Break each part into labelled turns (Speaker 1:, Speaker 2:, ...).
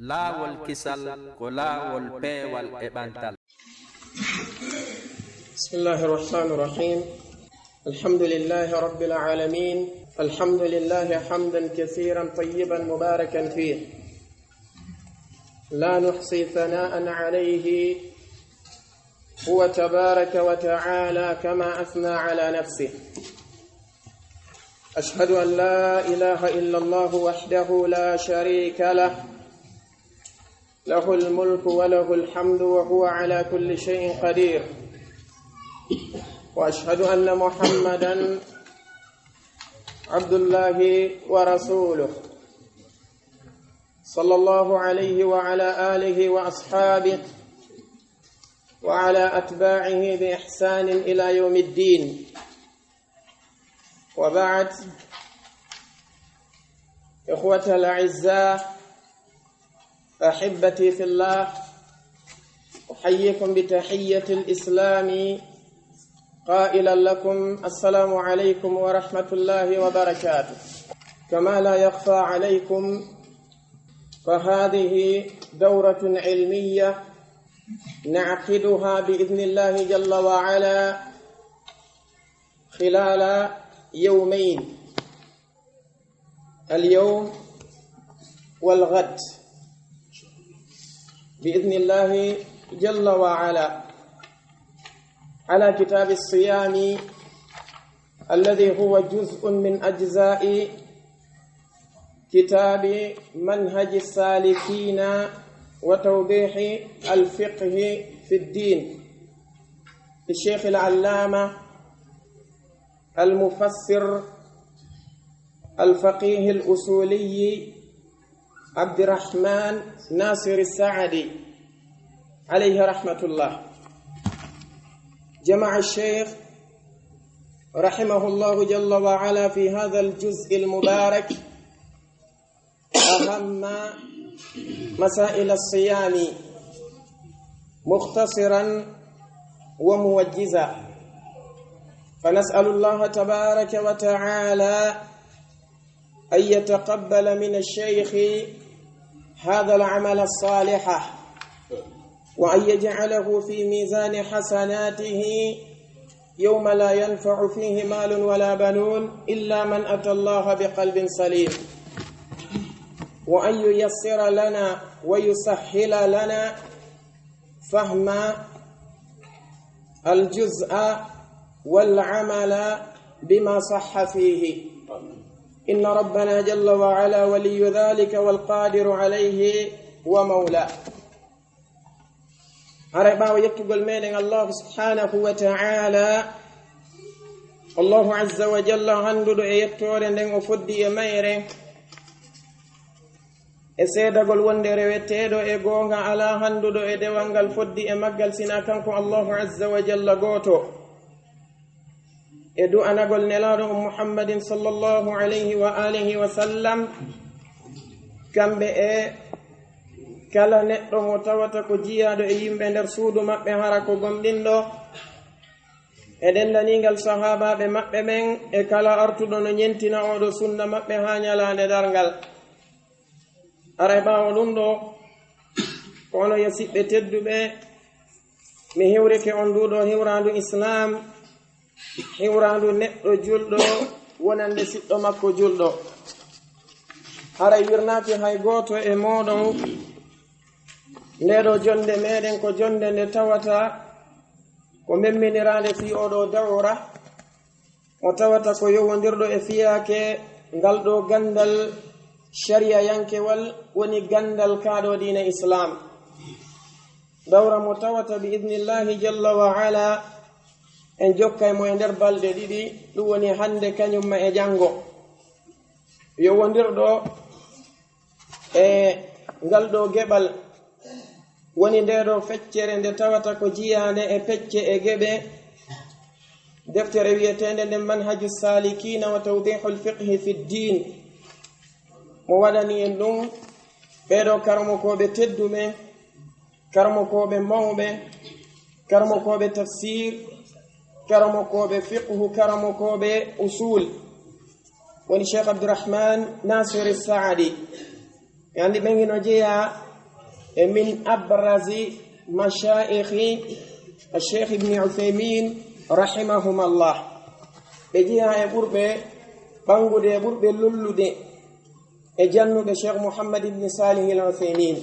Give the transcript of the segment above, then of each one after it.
Speaker 1: laawol kisal ko laawol peewal e ɓantal.
Speaker 2: بسم الله الرحمن الرحيم الحمد لله رب العالمين الحمد لله حمدا كثيرا طيبا مباركا فيه لا نحصي ثناء عليه هو تبارك وتعالى كما أثنى على نفسه. أشهد أن لا إله إلا الله وحده لا شريك له له الملك وله الحمد وهو على كل شيء قدير. وأشهد أن محمدا عبد الله ورسوله صلى الله عليه وعلى آله وأصحابه وعلى أتباعه بإحسان إلى يوم الدين. وبعد، إخوة الأعزاء أحبتي في الله، أحييكم بتحية الإسلام قائلا لكم السلام عليكم ورحمة الله وبركاته. كما لا يخفى عليكم فهذه دورة علمية نعقدها بإذن الله جل وعلا خلال يومين، اليوم والغد بإذن الله جل وعلا، على كتاب الصيام الذي هو جزء من أجزاء كتاب منهج السالكين وتوضيح الفقه في الدين للشيخ العلامة المفسر الفقيه الأصولي عبد الرحمن ناصر السعدي عليه رحمة الله. جمع الشيخ رحمه الله جل وعلا في هذا الجزء المبارك أهم مسائل الصيام مختصرا وموجزا، فنسأل الله تبارك وتعالى أن يتقبل من الشيخ هذا العمل الصالح، وأن يجعله في ميزان حسناته يوم لا ينفع فيه مال ولا بنون إلا من أتى الله بقلب سليم، وأن ييسر لنا ويسهل لنا فهم الجزء والعمل بما صح فيه، إن ربنا جل وعلا ولي ذلك والقادر عليه ومولاه. أربع يكتب ميدن الله سبحانه وتعالى الله عز وجل عنده يكتور ندن وفدي ميره أسيدغول وندره وتيدو إغونغا على عنده إدوانغال فدي مغال سيناكنكو الله عز وجل غوتو إدو أنغول نلادو محمد صلى الله عليه وآله وسلم كم بئ kala neɗɗo mo tawata ko jiyaɗo e yimɓe nder suudu maɓɓe hara ko gomɗinɗo e dendaningal sahabaɓe maɓɓe ɓen e kala artuɗo no ñentina oɗo sunna maɓɓe ha ñalande dargal. ara e ɓawo ɗum ɗo kono yasiɓɓe tedduɓe, mi hiwrike on nduɗo hiwrandu islam, hiwrandu neɗɗo julɗo wonande siɗɗo makko julɗo. haray wirnaki hay goto e moɗon ndeɗo jonde meɗen ko jonde nde tawata ko memminirande fi oɗo dawra o tawata ko yowodirɗo e fiyake ngal ɗo gandal sharia yankewal woni gandal kaɗo dina islam. dawra mo tawata bi idnillahi jalla wa ala en jokkay mo e nder balɗe ɗiɗi, ɗum woni hande kañumma e jango. yowodirɗo e ngal ɗo geɓal woni ndeɗo feccere nde tawata ko jiyande e pecce e geɓe deftere wiyetende nde manhaju salikina wa tawdihu lfiqhi fi ddin. mo waɗani en ɗum ɓeɗo karmokoɓe tedduɓe, karmokoɓe mawɓe, karmokoɓe tafsir, karmokoɓe fiqhu, karmokoɓe usul, woni Sheikh Abdurrahman Nasir Saadi. Yandi ɓengino jeeya من أبرز مشايخ الشيخ ابن عثيمين رحمهما الله بجيها يبرب بانغود يبرب للود جنب الشيخ محمد بن صالح العثيمين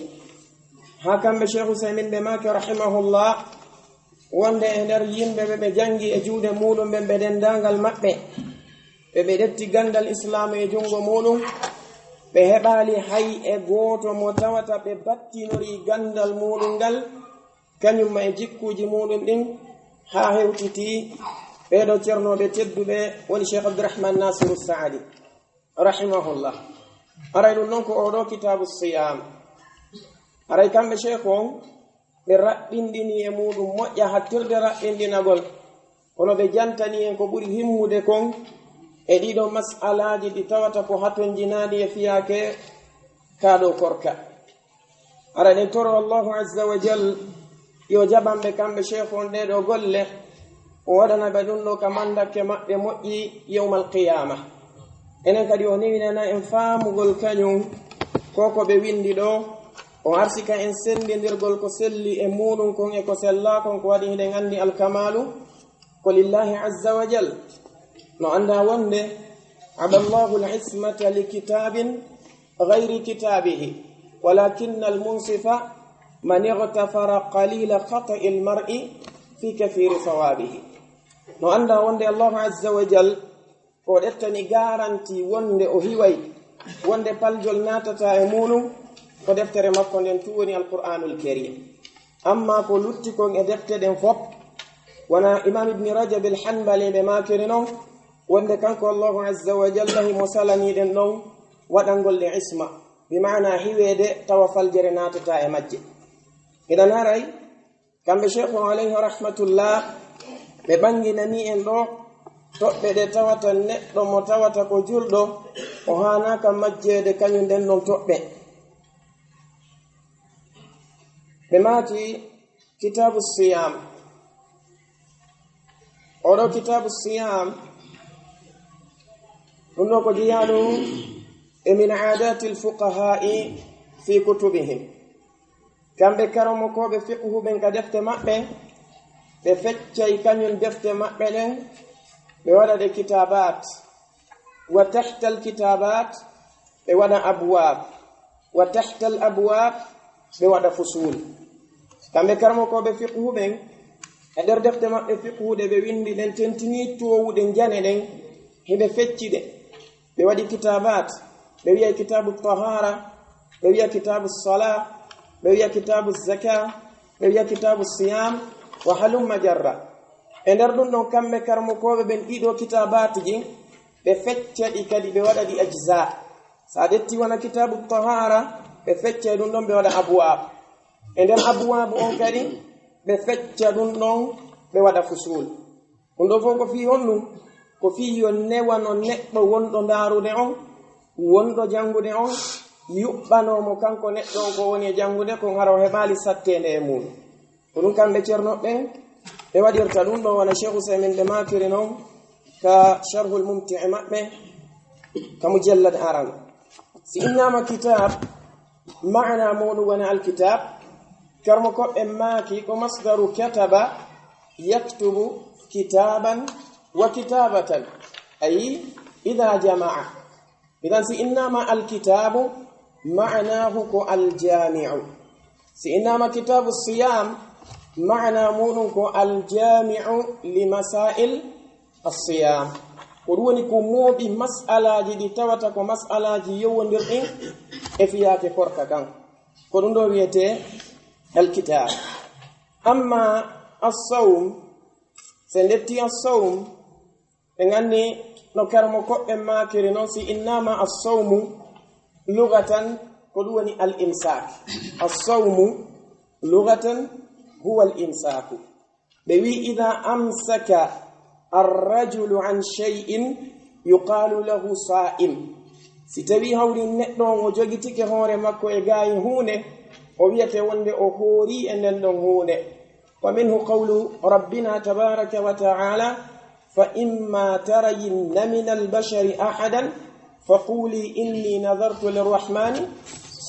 Speaker 2: هكذا الشيخ عثيمين بماك رحمه الله wonde e nder yimɓe ɓe jangi e juuɗe muɗum ɓe dendagal maɓɓe ɓe detti gandal islam e jungo muɗum ɓe heɓali hay e goto mo tawata ɓe battinori gandal muɗum ngal kañumma e jikkuji muɗum ɗin ha hewtiti ɓeɗo ceernoɓe tedduɓe woni cheikh abdourahman nasiru saadi rahimahullah aray ɗum noon ko oɗo kitabu siyam aray kamɓe cheikh on ɓe raɓɓindini e muɗum moƴƴa hattirde raɓɓindinagol kono ɓe jantani en ko ɓuri himmude kon e ɗiɗo mas'alaji ɗi tawata ko haton jinaɗi e fiyake kaɗo korka ara ɗen toro allahu azza wa jal yo jaɓanɓe kamɓe cheikh on ɗeɗo golle o waɗana ɓe ɗum ɗo ka mandake maɓɓe moƴƴi yawmal qiyama enen kadi o niwinana en faamugol kañum koko ɓe windi ɗo o arsika en sendidirgol ko selli e muɗum kon e ko sella kon ko waɗi hiɗen andi alkamalu ko lillahi azza wa jal no anda wonde aballahu alismata li kitabin gayri kitabihi walakinna almunsifa man igtafara qalila khata'i almar'i fi kathiri sawabihi no anda wonde allahu azza wa jal ko ɗettani garanti wonde o hiway wonde paljol natata e muɗum ko deftere makko nden tu woni alqur'anul karim amma ko lutti kon e defte ɗen fof wana imam ibni rajab alhanbali ɓe makiri noon wonde kanko allahu azza wa jalla himo salaniɗen ɗon waɗangol ɗe isma bimana hiwede tawa faljere natata e majje idan haray kamɓe cheikh o alayhi rahmatullah ɓe ɓanginani en ɗo toɓɓe ɗe tawata neɗɗo mo tawata ko julɗo o hanaka majjede kañum nden ɗon toɓɓe ɓe maati kitabu siyam oɗo kitabu siyam ɗum ɗo ko jiyaɗum e min adati lfuqahai fi kutubihim kamɓe karamokoɓe fiqhu ɓen ka defte maɓɓe ɓe feccay kañum defte maɓɓe ɗen ɓe waɗa ɗe kitabat wa tahta alkitabat ɓe waɗa abwab wa tahta al abwab ɓe waɗa fusul kamɓe karmokoɓe fiqhu ɓen e nder defte maɓɓe fiqhuɗe ɓe windi ɗen tentini towuɗe jane ɗen hiɓe fecci ɗe ɓe waɗi kitabat ɓe wiya kitabu tahara ɓe wiya kitabu sala ɓe wiya kitabu zaka ɓe wiya kitabu siyam wa halumma jarra e nder ɗum ɗon kamɓe karmokoɓe ɓen ɗiɗo kitabatji ɓe fecca ɗi kadi ɓe waɗa ɗi ajza sa detti wona kitabu tahara ɓe fecca ɗum ɗon ɓe waɗa abwab e nder abwabu on kadi ɓe fecca ɗum ɗon ɓe waɗa fusul ɗum ɗo fof ko fi honɗum ko fi yo newano neɗɗo wonɗo ndarude on wonɗo jangude on yuɓɓanomo kanko neɗɗo on ko woni e jangude kon hara o heɓali sattede e muɗum ko ɗum kamɓe ceernoɓe ɓe waɗirta ɗum ɗo wona cheikh usaymin ɓe makiri noon ka sharhul mumti'i maɓɓe ka mujallad aran si innama kitab maana muɗum wona alkitab karmo koɓɓe maaki ko masdaru kataba yaktubu kitaban wa kitabatan ay ida jama'a idan si innama alkitabu maanahu ko aljami'u si innama kitabu siyam maana muɗum ko aljami'u li masail as-siyam ko ɗum woni ko mooɓi mas'alaji ɗi tawata ko mas'alaji yowodirɗin e fiyake korka kan ko ɗum ɗo wiyete alkitab amma as-sawm se ndetti as-sawm ɓe gandi no karmo koɓɓe makiri noon si innama as-sawmu lugatan ko ɗum woni al-imsak as-sawmu lugatan huwa al-imsaku ɓe wi ida amsaka الرجل عن شيء يقال له صائم si tawi hawri neɗɗo o jogitike hoore makko e gaayi huunde o wiyete wonde o hoori e nden ɗon huunde wa minhu qawlu rabbina tabaraka wa ta'ala fa imma tarayinna min albashari ahadan faquli inni nadartu lirrahmani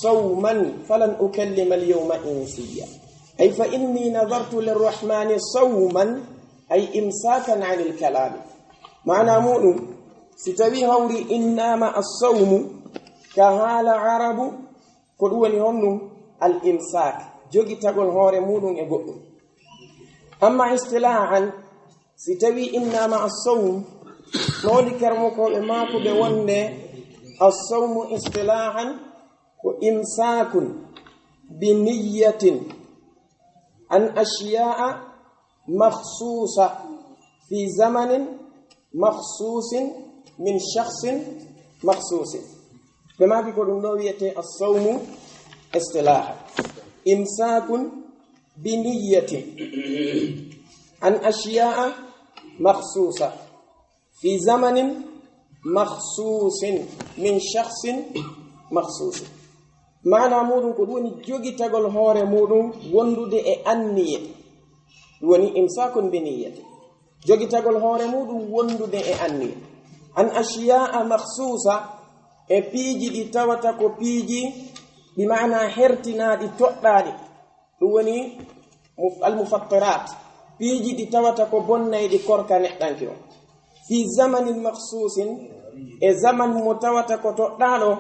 Speaker 2: صوما فلن أكلم اليوم إنسيا أي فإني نذرت للرحمن صوما أي إمساكا عن الكلام معنى مؤمن ستوي هوري إنما الصوم كهال عرب كدوني هنو الإمساك جوجي تقول هوري مؤمن يقول أما اصطلاحا ستوي إنما الصوم نولي كرمكو إماكو بوند الصوم اصطلاحا وإمساك بنية عن أشياء مخصوصة في زمن مخصوص من شخص مخصوص بما بيقولون نوية الصوم اصطلاحا إمساك بنية عن أشياء مخصوصة في زمن مخصوص من شخص مخصوص معنى مودون كدوني جوغي تاغول هوري مودون وندودي أنية وني إمساك بنية جوغي تاغول هوري مودون وندودي أنية عن أشياء مخصوصة بيجي دي تاوتا كو بيجي بمعنى هرتنا دي توقدادي وني المفطرات بيجي دي تاوتا كو بوناي دي كوركا نيدانكيو في زمن مخصوص زمن متوتا كو توقدالو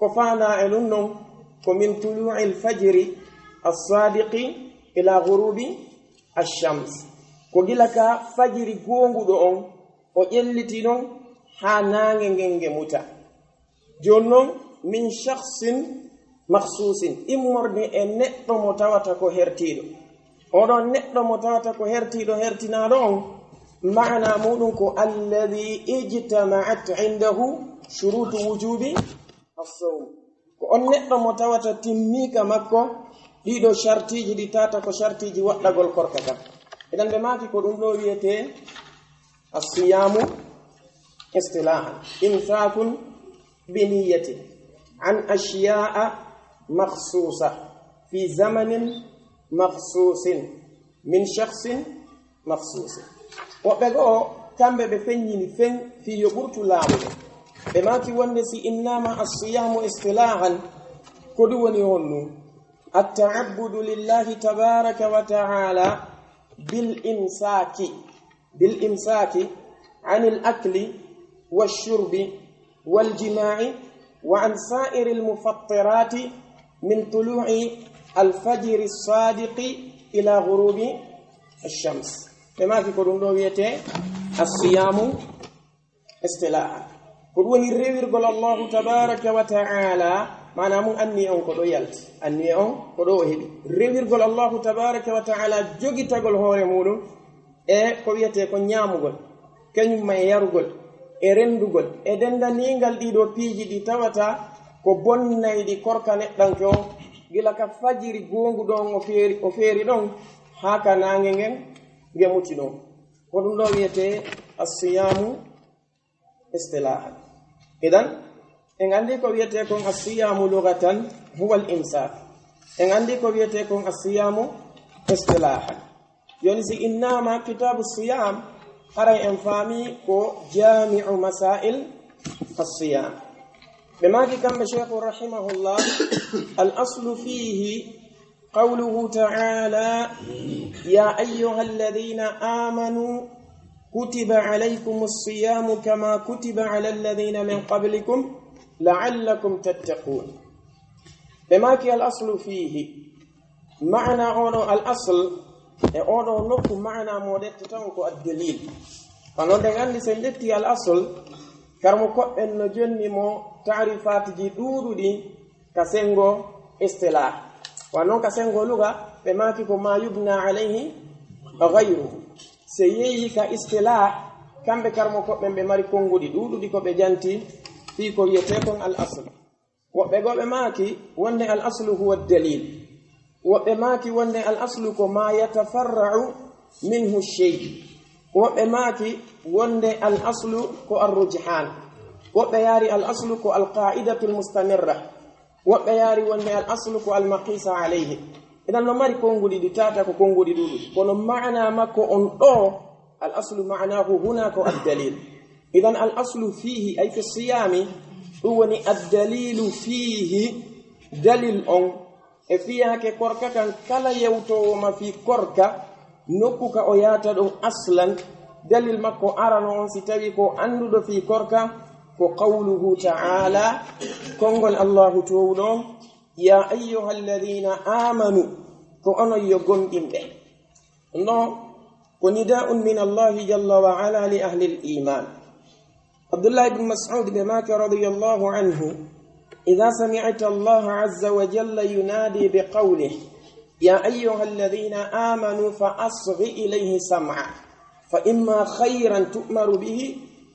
Speaker 2: كفانا إلنهم ومن طلوع الفجر الصادق إلى غروب الشمس كوغيلكا فجر غونغو دون o ƴellitinon ha nange ngenge muta jonnon min shakhsin makhsusin immorde e neɗɗo mo tawata ko hertiɗo oɗon neɗɗo mo tawata ko hertiɗo hertinaɗo on maana muɗum ko alladhi ijtama'at indahu shurutu wujubi as-sawm ko on neɗɗo mo tawata timmika makko ɗiɗo shartiji ɗi tata ko shartiji waɗɗagol korka kam idan ɓe maki ko ɗum ɗo wiyete الصيام اصطلاحا إمساك بنية عن أشياء مخصوصة في زمن مخصوص من شخص مخصوص وبقى كان بفنين فن في يبرت لامه بما كي ونسي إنما الصيام اصطلاحا كدوني هنو التعبد لله تبارك وتعالى بالإمساك عن الأكل والشرب والجماع وعن سائر المفطرات من طلوع الفجر الصادق إلى غروب الشمس كما في كرونويته الصيام اصطلاحا كروني ريوير قال الله تبارك وتعالى معنى مو أني أون كدو يلت أني أون كدو هبي ريوير قال الله تبارك وتعالى جوجي تقول هوري مولو e ko wiyete ko ñaamugol kañum may yarugol e rendugol e dendaningal ɗiɗo piiji ɗi tawata ko bonnayɗi korka neɗɗanke o gila ka fajiri gongu ɗon o feeri ɗon haa ka naange ngen nge muti ɗon ko ɗum ɗo wiyete assiyamu istilahan idan en anndi ko wiyete kon assiyamu lugatan huwa al imsak en anndi ko wiyete kon assiyamu istilahan يونسي إنما كتاب الصيام أرى إنفامي كو جامع مسائل الصيام بما كان الشيخ رحمه الله الأصل فيه قوله تعالى يا أيها الذين آمنوا كتب عليكم الصيام كما كتب على الذين من قبلكم لعلكم تتقون بما كان الأصل فيه معنى الأصل e oɗo nokku maana mo dette tan ko ad-dalil kono den andi sen detti al asl karmo koɓɓen no jonni mo ta'rifatiji ɗuɗuɗi ka sengo istilah wanon ka sengo luga ɓe maki ko ma yubna alayhi ghayruhu se yeyi ka istilah kamɓe karmo koɓɓen ɓe mari konguɗi ɗuɗuɗi ko ɓe janti fi ko wiyete kon al asl woɓɓe go ɓe maki wonde al aslu huwa ad-dalil woɓɓe maaki wonde al aslu ko ma yatafarra'u minhu shay woɓɓe maaki wonde al aslu ko ar-rujhan woɓɓe yaari al aslu ko al qa'idatu al mustamirra woɓɓe yaari wonde al aslu ko al maqisa alayhi idan no mari konguɗi ɗi tata ko konguɗi ɗuɗuɗi kono maana makko on ɗo al aslu ma'nahu huna ko ad-dalil idan al aslu fihi ay fi siyami ɗum woni ad-dalilu fihi dalil on e fiyake korka kan kala yewtowoma fi korka nokku ka o yata ɗum aslan dalil makko arano on si tawi ko anduɗo fi korka ko qawluhu ta'ala kongol allahu towɗo ya ayyuha alladhina amanu ko onon yo gonɗinɓe no ko nida'un min allahi jalla wa ala li ahli al-iman abdullah ibn mas'ud bimaka radiyallahu anhu idha sami'ta allah azza wa jalla yunadi biqawlihi ya ayyuha alladhina amanu fa asghi ilayhi sam'a fa imma khayran tu'maru bihi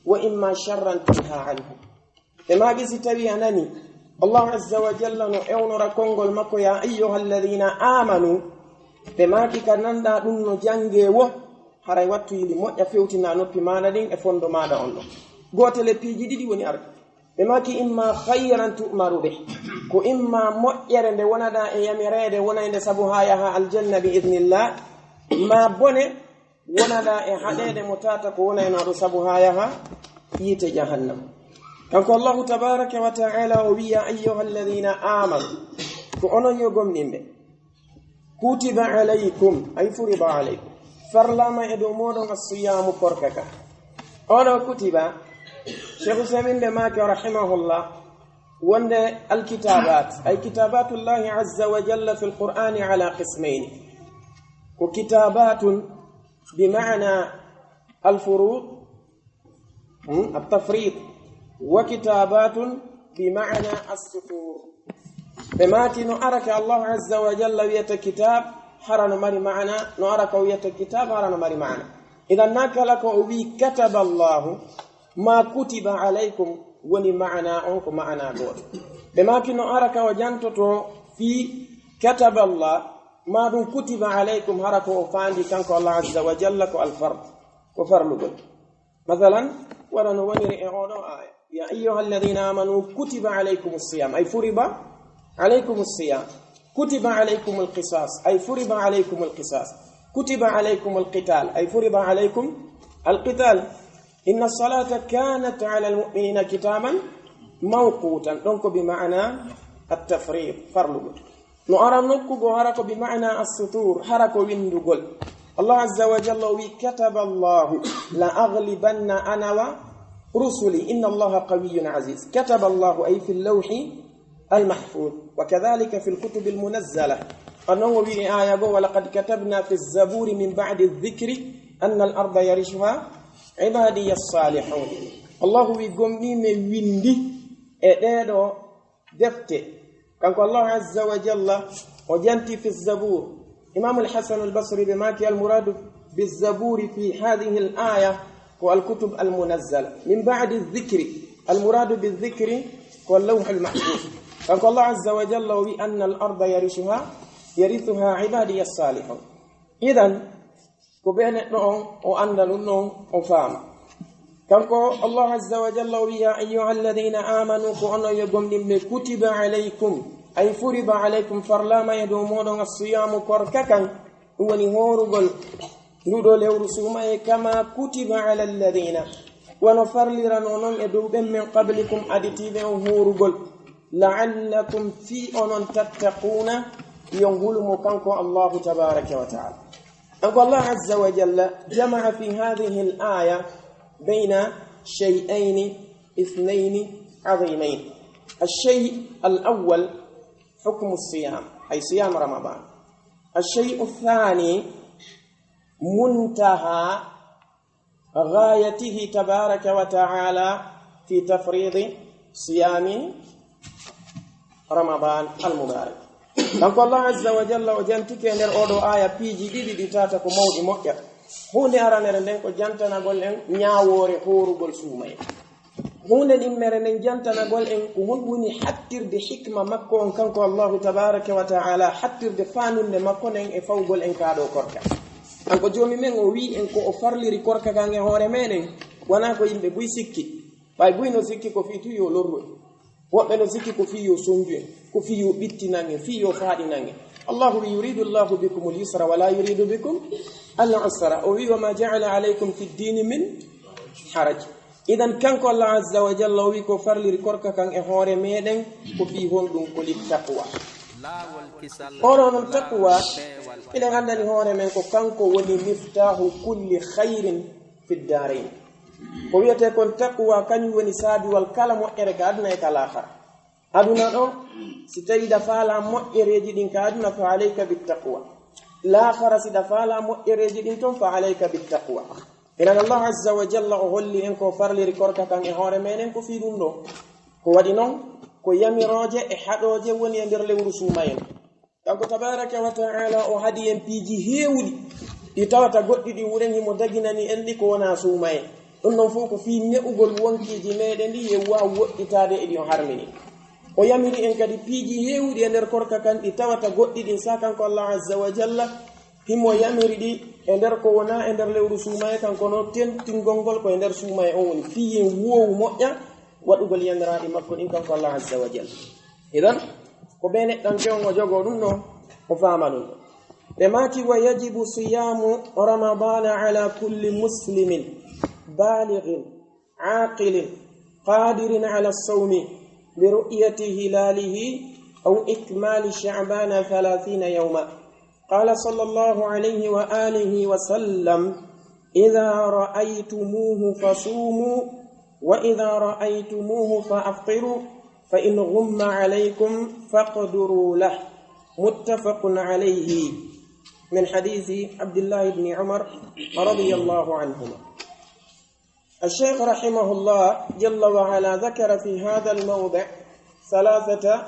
Speaker 2: wa imma sharran tunha anhu ema gisi tawi anani allah azza wa jalla no ewnora kongol makko ya ayyuha alladhina amanu be maki kananda dum no jangewo haray wattu yili moƴƴa fewtina noppi maɗa ɗin e fondo maɗa on ɗo gotele piiji ɗiɗi woni arde be maki imma khayran tu'maru bih ko imma moƴƴere nde wonada e yamirede wonande sabu ha yaha aljanna bi idnillah ma bone wonada e haɗede mo tata ko wonaynaɗo sabu ha yaha yiite jahannam kanko allahu tabaraka wa ta'ala o wiya ayyuha alladhina amanu ko onon yo gomɗinɓe kutiba alaykum ay furiba alaykum farlama e dow moɗon asiyamu korkaka oɗo kutiba cheikh usamin de maki rahimahullah wonde alkitabat ay kitabatullahi azza wa jalla fi alqur'ani ala qismayn ko kitabatun bima'na alfurud التفريط وكتابات بمعنى السطور بماتي نعرك الله عز وجل ويت كتاب حرن مري معنا نعرك ويت كتاب حرن مري معنا إذا ناكلك وي كتب الله ما كتب عليكم وني معنا أنكم معنا دور بماتي نعرك وجنتو في كتب الله ما دون كتب عليكم حرك وفاندي كانك الله عز وجل الفرد وفرلوا مثلا ولن ونر آية يا أيها الذين آمنوا كتب عليكم الصيام أي فرض عليكم الصيام كتب عليكم القصاص أي فرض عليكم القصاص كتب عليكم القتال أي فرض عليكم القتال إن الصلاة كانت على المؤمنين كتابا موقوتا دونك بمعنى التفريط فرلو نرى نكو هركو بمعنى السطور هركو ويندغول الله عز وجل كتب الله لأغلبن أنا ورسلي إن الله قوي عزيز كتب الله أي في اللوح المحفوظ وكذلك في الكتب المنزلة أنه آية ولقد كتبنا في الزبور من بعد الذكر أن الأرض يرثها عبادي الصالحون الله يقومني من ويندي إدادو دفتي كان الله عز وجل وجنتي في الزبور إمام الحسن البصري بماكي المراد بالزبور في هذه الآية والكتب المنزلة من بعد الذكر المراد بالذكر واللوح المحفوظ قال الله عز وجل بأن الأرض يرثها عبادي الصالحون إذن كبين نون وأندل نون وفام كان الله عز وجل يا أيها الذين آمنوا كأنه يقوم كتب عليكم أي فرض عليكم فرلاما يدومون الصيام كرككا وني هورغل نودو لورسوما كما كتب على الذين ونفرلرنون يدوبن من قبلكم أدتيبه هورغل لعلكم في أن تتقون ينقل مكانكم الله تبارك وتعالى أقول الله عز وجل جمع في هذه الآية بين شيئين اثنين عظيمين الشيء الأول حكم الصيام أي صيام رمضان الشيء الثاني منتهى غايته تبارك وتعالى في تفريض صيام رمضان المبارك دونك الله عز وجل وجنتك ندر اودو آية بيجي ديدي تاتا كو مودي موƴƴa hunde aranere nden ko jantanagol en ñaawore horugol suumay hunde dimmere nden jantanagol en ko woni hattirde hikma makko on kanko Allah tabaaraka wa ta'ala hattirde faanunde makko nen e fawgol en kaado korka anko joomi men o wi en ko o farliri korka gange hoore menen wana ko yimbe buy sikki bay buy no sikki ko fiitu yo lorru woɓɓe no sikki ko fi yo sonju en ko fi yo bittinange fi yo faadinange Allah yuridu Allah bikum al-yusra wa la yuridu bikum al-usra o wi wa ma ja'ala alaykum fi ad-din min haraj idan kanko Allah azza wa jalla wi ko farliri korka kan e hoore meɗen ko fi honɗum ko li taqwa oɗo noon taqwa ilen andani hoore men ko kanko woni miftahu kulli khairin fi ddarain ko wiyete kon taqwa kañum woni saabiwal kala moƴƴere ka aduna e ka lahara aduna ɗo si tawi da faala moƴƴereji ɗin ka aduna fa alayka bittaqwa lahara si da faala moƴƴereji ɗin ton fa alayka bittaqwa inan Allah azza wa jalla o holli en ko farliri korka kan e hoore meɗen ko fi ɗum ɗo ko waɗi noon ko yamiroje e haɗoje woni e nder lewru suuma en kanko tabaraka wa taala o haadi en piiji heewɗi ɗi tawata goɗɗi ɗi wuren himo daginani en ɗi ko wona suuma en ɗum noon fof ko fi ne'ugol wonkiji meɗen ɗi ye waw woɗɗitade e ɗi o harmini o yamiri en kadi piiji heewɗi e nder korka kan ɗi tawata goɗɗi ɗin sa kanko Allah azza wa jalla himo yamiri ɗi e nder ko wona e nder lewru suuma e kanko no tentingol ngol ko e nder suuma e on woni fiyen wowu moƴƴa waɗugol yamiraɗi makko ɗin kanko Allah azza wa jalla idan ko ɓe neɗɗan kewn o jogo ɗum ɗo o faama ɗum ɗo ɓe maki wa yajibu siyamu ramadana ala kulli muslimin balighin aqilin qadirin ala sawmi bi ru'yati hilalihi aw ikmali sha'bana 30 yawma qala sallallahu alayhi wa alihi wa sallam idha ra'aytumuhu fasumu وإذا رأيتموه فأفطروا فإن غم عليكم فاقدروا له متفق عليه من حديث عبد الله بن عمر رضي الله عنهما الشيخ رحمه الله جل وعلا ذكر في هذا الموضع 3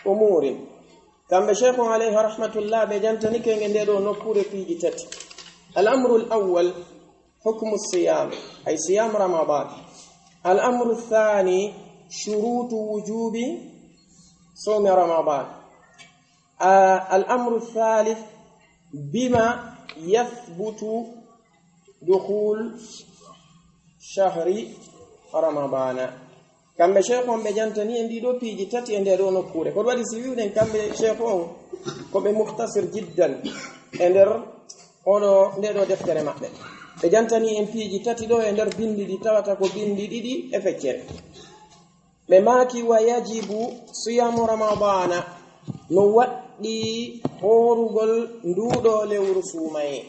Speaker 2: أمور كما الشيخ عليه رحمة الله بجانتني كان نديرو نكور في جتت الأمر الأول حكم الصيام أي صيام رمضان الأمر الثاني شروط وجوب صوم رمضان الأمر الثالث بما يثبت دخول شهر رمضان كم شيخهم بجانتني عندي دو بيجي تاتي عندي دو نكورة كل واحد يسويه كم شيخهم كم مختصر جدا عندر أولو عندي دو دفتر مكتب e jantani en piiji tati ɗo e nder bindi ɗi tawata ko bindi ɗiɗi e feccere ɓe maaki wa yajibu siyamu ramadana no waɗɗi horugol nduɗo lewru suumaye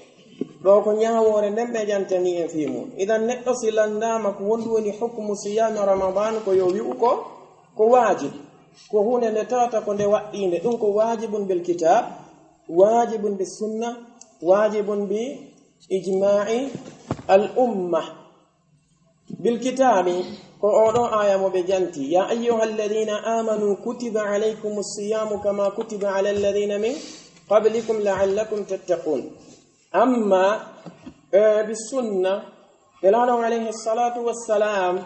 Speaker 2: ɗo ko ñawore nden ɓe jantani en fimu idan neɗɗo si landama ko wondu woni hukmu siyami ramadan ko yo wi'u ko wajib ko hunde nde tawata ko nde waɗɗinde ɗum ko wajibun bil kitab wajibun bis sunna wajibun bi إجماع الأمة بالكتاب قرآن آية مبجنتي يا أيها الذين آمنوا كتب عليكم الصيام كما كتب على الذين من قبلكم لعلكم تتقون أما بالسنة قال عليه الصلاة والسلام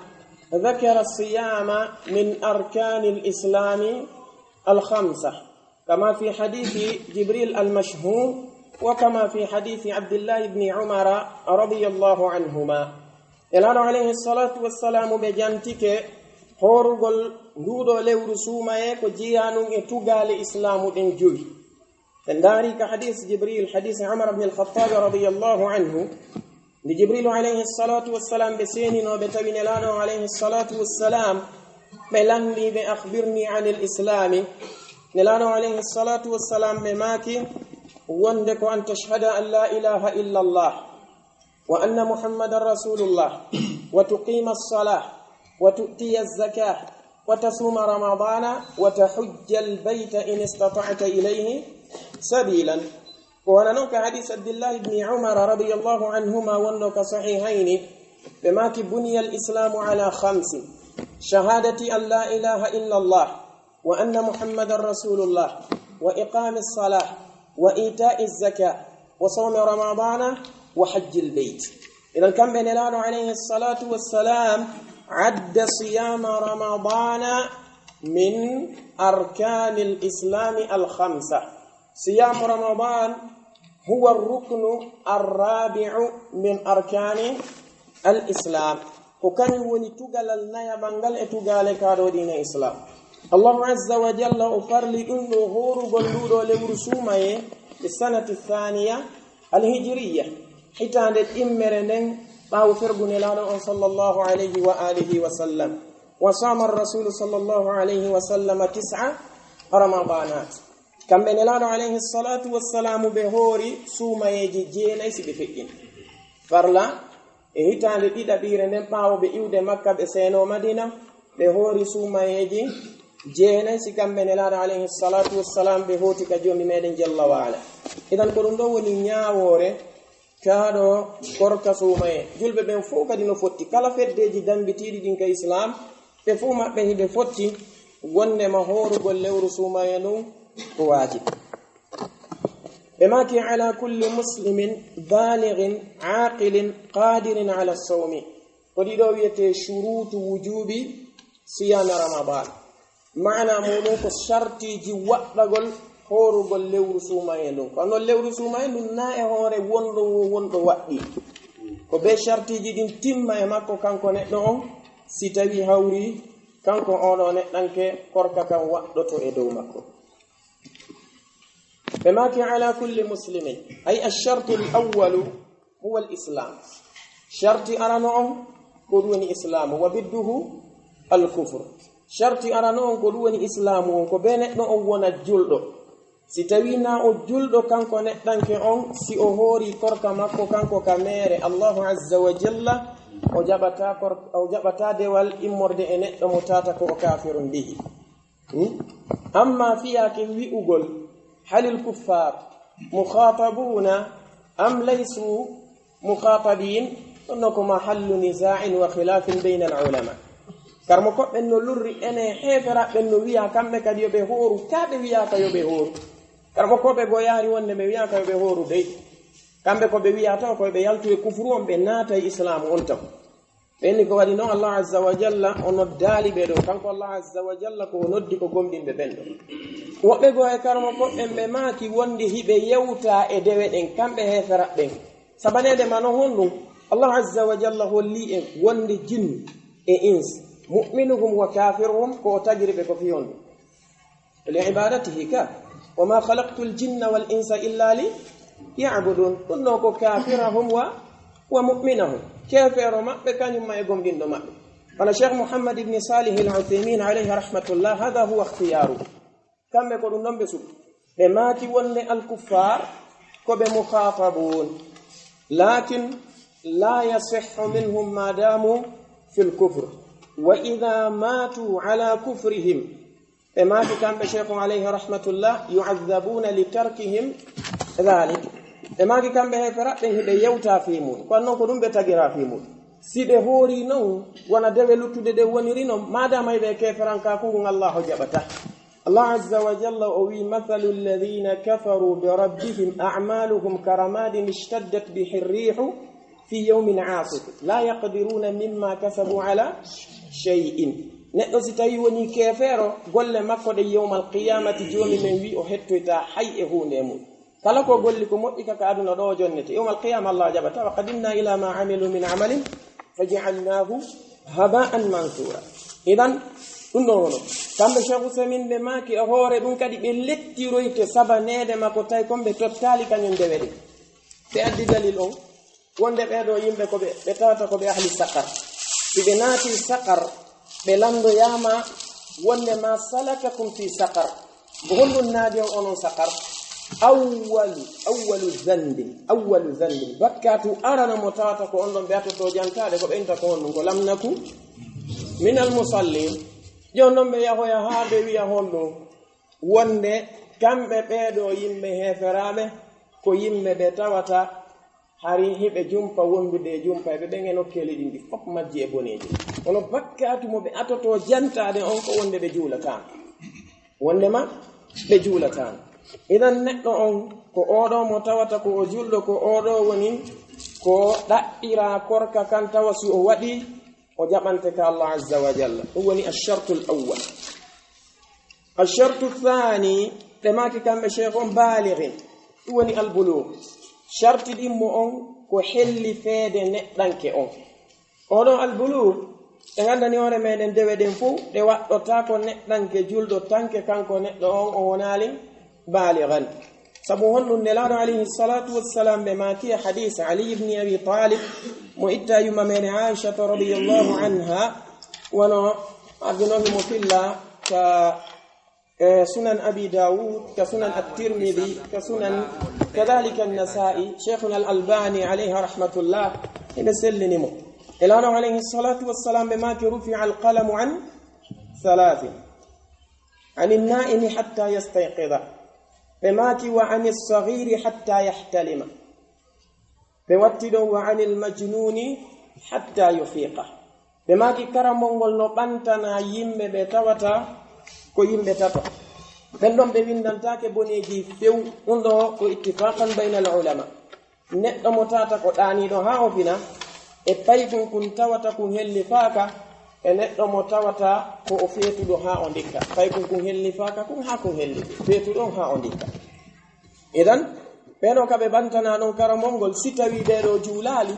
Speaker 2: ذكر الصيام من أركان الإسلام 5 كما في حديث جبريل المشهور وكما في حديث عبد الله بن عمر رضي الله عنهما الان عليه الصلاه والسلام بجانتك horugol nduɗo lewru suumaye ko jiyanum e tugaale islamu ɗen joyi en daari ka hadis jibril hadis umar ibn al-khattab radiyallahu anhu ndi jibril alayhi salatu wassalam ɓe seeninoɓe tawi nelano alayhi salatu wassalam ɓe landi ɓe akhbirni an l-islami nelano alayhi salatu wassalam ɓe maaki wonde ko an tashhada an la ilaha illa allah wa anna muhammadan rasulullah wa tuqima as-salah wa tu'tiya az-zakah wa tasuma ramadana wa tahujja al-bayta in istata'ta ilayhi sabilan wa nanon ka hadith abdullah ibn umar radiyallahu anhuma wonno ka sahihaini bima ki buniya al-islamu ala 5 shahadati an la ilaha illa allah wa anna muhammadan rasulullah wa iqami as-salah وإيتاء الزكاة وصوم رمضان وحج البيت إذا كان بين الآن عليه الصلاة والسلام عد صيام رمضان من أركان الإسلام 5 صيام رمضان هو الركن الرابع من أركان الإسلام وكان ونتوغل النيا بانغال اتوغال كارو دين الإسلام الله عز وجل أفر لأنه هورو بلودو لورسومة السنة الثانية الهجرية حتى عند إمرنين ɓaawo fergune laaɗo on sallllahu alayhi wa alihi wa sallam wa sama rasulu sallllahu alayhi wa sallama 9 ramadanat kamɓe nelaaɗo alayhi salatu wassalamu ɓe hoori suumayeji 9 si ɓe feƴƴin farla e hitande ɗiɗaɓire nden ɓaawo ɓe iwde makka ɓe seeno madina ɓe hoori suumayeji 9 si kamɓe nelaaɗo alayhi salatu wassalam ɓe hooti ka joomi meɗen jalla waala idan ko ɗum ɗo woni ñaawoore kaaɗo korka suumaye julɓe ɓen fof kadi no fotti kala feddeji dambitiiɗi ɗin ka islam ɓe fof maɓɓe hiɓe fotti wondema hoorugol lewru suumaye ndun ko waajib ɓe maki ala kulli muslimin balighin aqilin qadirin ala sawmi ko ɗiɗo wiyete shurutu wujubi siyami ramadan mana muɗum ko shartiji waɗɗagol horugol lewru suumaye ndun ko non lewru suumaye ndun na e hoore wonɗo waɗɗi ko be shartiji ɗin timma e makko kanko neɗɗo on si tawi hawri kanko oɗo neɗɗanke korka kan waɗɗoto e dow makko ɓe maki ala kulli muslimin ay alshartu l awalu huwa l islam sharti arano on ko ɗum woni islamu wa bidduhu alkufre sharti arano on ko ɗum woni islamu on ko be neɗɗo on wona julɗo si tawi na o julɗo kanko neɗɗanke on si o hoori korka makko kanko ka mere allahu azza wa jalla o jaɓata dewal immorde e neɗɗo mo tata ko o kafirun bihi amma fiyake wi'ugol halil kuffar mukhatabuna am laysu mukhatabin ɗonno ko mahallu nisa'in wa khilafin bayna al ulama karmo koɓɓen no lurri ene heeferaɓɓen no wiya kamɓe kadi yoɓe hooru kaɓe wiyaka yoɓe hooru karmo koɓe go yaari wonde ɓe wiyaka yoɓe hooru dey kamɓe koɓe wiyata koɓe yaltu e kufru on ɓe naata e islamu on tam ɓenni ko waɗi noon allah azza wa jalla o noddaali ɓe ɗo kanko allah azza wa jalla ko o noddi ko gomɗinɓe ɓen ɗo woɓɓe go e karmo koɓɓen ɓe maaki wonde hiɓe yewta e dewe ɗen kamɓe heeferaɓɓen sabanede ma no honɗum allah azza wa jalla holli en wonde jinnu e ins mu'minuhum wa kafiruhum ko o tagiri ɓe ko fiyon ɗum li ibadatihi ka wa ma khalaqtu ljinna wal insa illa li yabudun ɗum ɗo ko kafirahum wa mu'minahum kefeero maɓɓe kañumma e gomɗinɗo maɓɓe wala cheikh mouhammad ibni salih al uthaymin alayhi rahmatullah hada huwa ikhtiyaru kamɓe ko ɗum ɗon ɓe suɓi ɓe maaki wonde alkuffar ko ɓe mukhatabun lakin la yasihhu minhum ma damu fi lkufre wa ida matu ala kufrihim ɓe maaki kamɓe cheikhu alayhi rahmatullah yu'adhabuna li tarkihim dhalik ɓe maaki kamɓe heferaɓɓen hiɓe yewta fi muɗum kono noon ko ɗum ɓe tagira fi muɗum si ɓe hoori noon wona dewe luttude ɗe woniri noon madama ɓe keferanka kugun allahu jaɓata allah azza wa jalla o wi mathalu alladhina kafaru bi rabbihim a'maluhum karamadin ishtaddat bihi rrihu fi yawmin 'asif la yaqdiruna mimma kasabu ala shay'in neɗɗo si tawi woni kefeero golle makko ɗe yawmal qiyamati joni men wi o hettoyta hay e hunde mum kala ko golli ko moƴƴi kaka aduna ɗo jonnete yawmal qiyama allah jaɓata wa qadimna ila ma amilu min amalin faja'alnahu haba'an mansura idan ɗum ɗo wono kamɓe cheikh usamin ɓe maaki e hoore ɗum kadi ɓe lettiroyte sabanede makko tawi kon ɓe tottali kañum dewe ɗe ɓe addi dalil on wonde ɓeɗo yimɓe ko ɓe tawata ko ɓe ahli sakar si ɓe naati sakar ɓe landoyama wonde ma salakakum fi sakar ko honɗum naadi on onon sakar awwalu zandin bakkatu arana mo tawata ko on ɗon ɓe atoto jantade ko ɓenta ko honɗum ko lamnaku min al musallin jon ɗon ɓe yahoya ha ɓe wiya honɗum wonde kamɓe ɓeɗo yimɓe heferaɓe ko yimɓe ɓe tawata hari hiɓe jumpa wondude e jumpa ɓe ɓen e nokkeli ɗin ɗi fof majji e boneji kono bakkatu mo ɓe atoto jantade on ko wonde ɓe juulatano wondema ɓe juulatano idan neɗɗo on ko oɗo mo tawata ko o julɗo ko oɗo woni ko ɗaɓɓira korka kan tawa si o waɗi o jaɓante ka allah azza wa jalla ɗum woni alshartu l awwal alshartu thani ɓe maki kamɓe cheikh on balighin ɗum woni albulugh sharti ɗimmo on ko helli feede neɗɗanke on oɗon albulugh ɓe gandani hoore meɗen dewe ɗen fo ɗe waɗɗota ko neɗɗanke julɗo tanke kanko neɗɗo on o wonali balighan sabu honɗum nelaɗo alayhi salatu wassalam ɓe maki hadith Ali ibn Abi Talib mo itta yumma men Aisha radiyallahu anha wono ardinohimo filla ka sunan Abi Dawud ka sunan at-Tirmidhi ka sunan kadhalika an-Nasa'i Sheikhuna al-Albani alayhi rahmatullah ina sellinimo nelaɗo alayhi salatu wassalam ɓe maki rufi'a al-qalamu an thalathin عن النائم حتى يستيقظ بماكي وعن الصغير حتى يحتلم بوتد وعن المجنون حتى يفيق بماكي كرمون نبانتنا يمبي بتاوتا كو يمبي تاتا بندم بويندانتاكي بونيجي فيو اندو كو اتفاقا بين العلماء نقدو متاتا كو داني دو هاو فينا e paykon kun tawata kun helli faaka e neɗɗo mo tawata ko o feetuɗo haa o ndikka paykon kun helli faaka kun haa kun helli feetuɗon haa o ndikka idan ɓeɗo ka ɓe bantana ɗon karamolngol si tawi ɓeɗo juulaali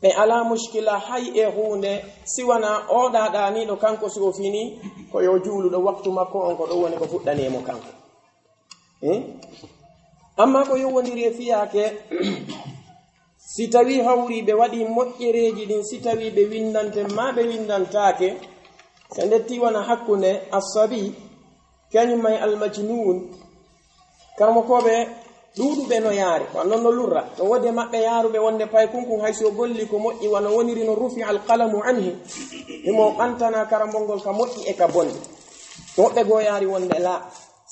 Speaker 2: ɓe ala muskila hay e hunde siwana oɗaɗaniɗo kanko si o fini ko yo juuluɗo waktu makko on ko ɗo woni ko fuɗɗanimo kanko amma ko yowodiri e fiyake si tawi hawri ɓe waɗi moƴƴereji ɗin si tawi ɓe windante ma ɓe windantake so ndetti wona hakkunde assabi kañum may almajnun karmo koɓe ɗuɗuɓe no yaari wannon no lurra no wode maɓɓe yaaruɓe wonde pay kunkun hay so golli ko moƴƴi wano woniri no rufi alqalamu anhi imo ɓantana karambol ka moƴƴi e ka bonde woɓɓe goo yaari wonde la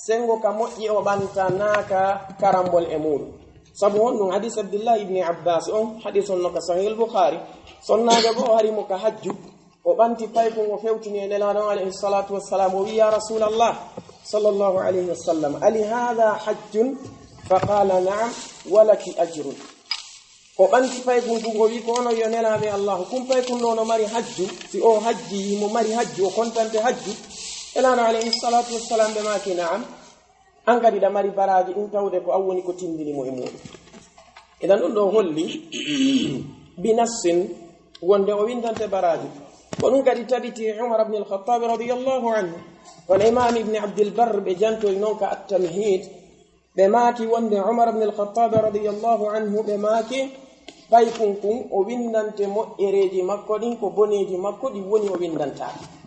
Speaker 2: sengo ka moƴƴi o ɓantanaka karambol e muɗum sabu honɗum hadis Abdullah ibn Abbas on hadis on no ka sahih al-Bukhari sonnaga go harimo ka hajju o ɓanti paykon o fewtini e nelaɗon alayhi salatu wassalam o wi ya rasulallah sallallahu alayhi wa sallam ali hadha hajjun faqala na'am walaki ajrun o ɓanti paykon kun o wi ko ono yo nelaɓe Allah kum paykon ɗo no mari hajju si o hajji mo mari hajju o kontante hajju nelaɗo alayhi salatu wassalam ɓe maki na'am an kadi ɗa mari baraji ɗum tawde ko an woni ko tindinimo e muɗum idan ɗum ɗo holli binassin wonde o windante baraji ko ɗum kadi tabiti Umar ibn al-Khattab radiyallahu anhu wal imam ibn Abdul Barr ɓe jantoy noon ka at-Tamhid ɓe maaki wonde Umar ibn al-Khattab radiyallahu anhu ɓe maaki paykun kun o windante moƴƴereji makko ɗin ko boneji makko ɗi woni o windantaki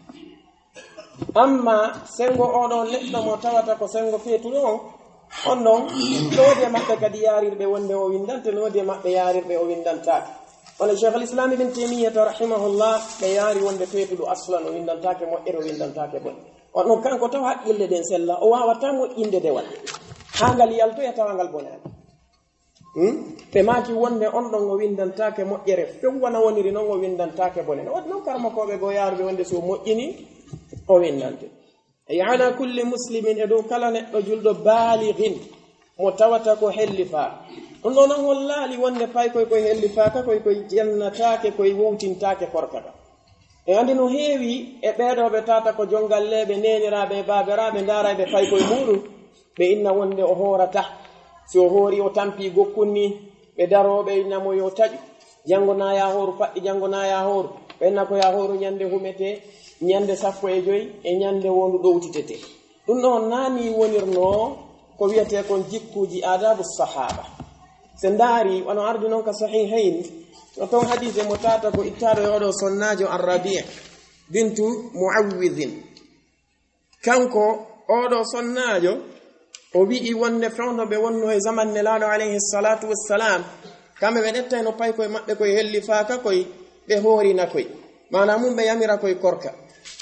Speaker 2: amma sengo oɗon neɗɗo mo tawata ko sengo feetuɗo on ɗon noode maɓɓe kadi yarirɓe wonde o windante noode maɓɓe yarirɓe o windantake wona cheikh l'islam ibn taymiyata rahimahullah ɓe yaari wonde feetuɗo aslan o windantake moƴƴere o windantake bon on ɗon kanko taw haqqille ɗen sella o wawata moƴƴinde dewal ha ngal yaltoya tawa ngal bonani ɓe maaki wonde on ɗon o windantake moƴƴere fewwana woniri noon o windantake bonen waɗi noon karmakoɓe go yaaruɓe wonde so moƴƴini o windante ay ala kulli muslimin e dow kala neɗɗo julɗo balighin mo tawata ko helli faa ɗum ɗo noon hollaali wonde pay koye koye helli faaka koye koye jennatake koye wowtintake korkata e andi no heewi e ɓeeɗoɓe tata ko jongalleɓe neniraɓe babiraɓe ndaraɓe pay koye muɗum ɓe inna wonde o hoorata si o hoori o tampi gokkunni ɓe daroɓe namo yo taƴu janngo na ya hooru faɗɗi janngo na ya hooru ɓe inna ko ya hooru ñande humete ñande sappo e joyi e ñande wondu ɗowtitete ɗum ɗon naani wonirno ko wiyete kon jikkuji adabu sahaba se ndaari wono ardi noon ka sahihayn no ton hadise mo tata ko ittaɗo e oɗo sonnajo Ar-Rabi' bintu Muawwidhin kanko oɗo sonnajo o wi'i wonde fewnoɓe wonno e zaman nelaɗo alayhi salatu wassalam kamɓe ɓe ɗettayno pay koye maɓɓe koye helli faaka koye ɓe hoorina koye mana mum ɓe yamira koye korka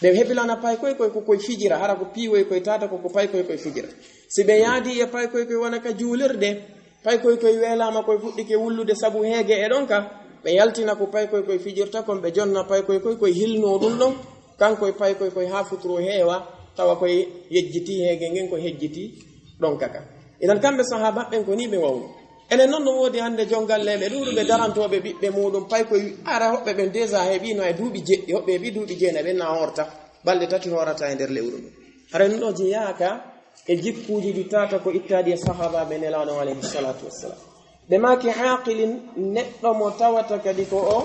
Speaker 2: ɓe heɓilana pay koye koye koye fijira hara ko piiwoye koye tata koko pay koye koye fijira si ɓe yaadi e pay koye koye wona ka juulirde pay koye koye weelama koye fuɗɗike wullude sabu heege e ɗon ka ɓe yaltina ko pay koye koye fijirta kon ɓe jonna pay koye koye koye hilno ɗum ɗon kankoye pay koye koye ha futuro heewa tawa koye yejjiti heege ngen ko hejjiti ɗon kaka idan kamɓe sahabaɓen ko ni ɓe wawno enen noon no woodi hannde jongalleɓe ɗuɗuɓe darantoɓe ɓiɓɓe muɗum pay koye ara hoɓɓe ɓen déjà heeɓino e duuɓi jeɗɗi hoɓɓe heeɓi duuɓi jeenayi ɓen na horta balɗe tati horata e nder lewru ndu hara ɗum ɗo jeeyaka e jikkuji ɗi tata ko ittaɗi e sahabaɓe nelaɗo alayhi salatu wassalam ɓe maki haqilin neɗɗo mo tawata kadi ko o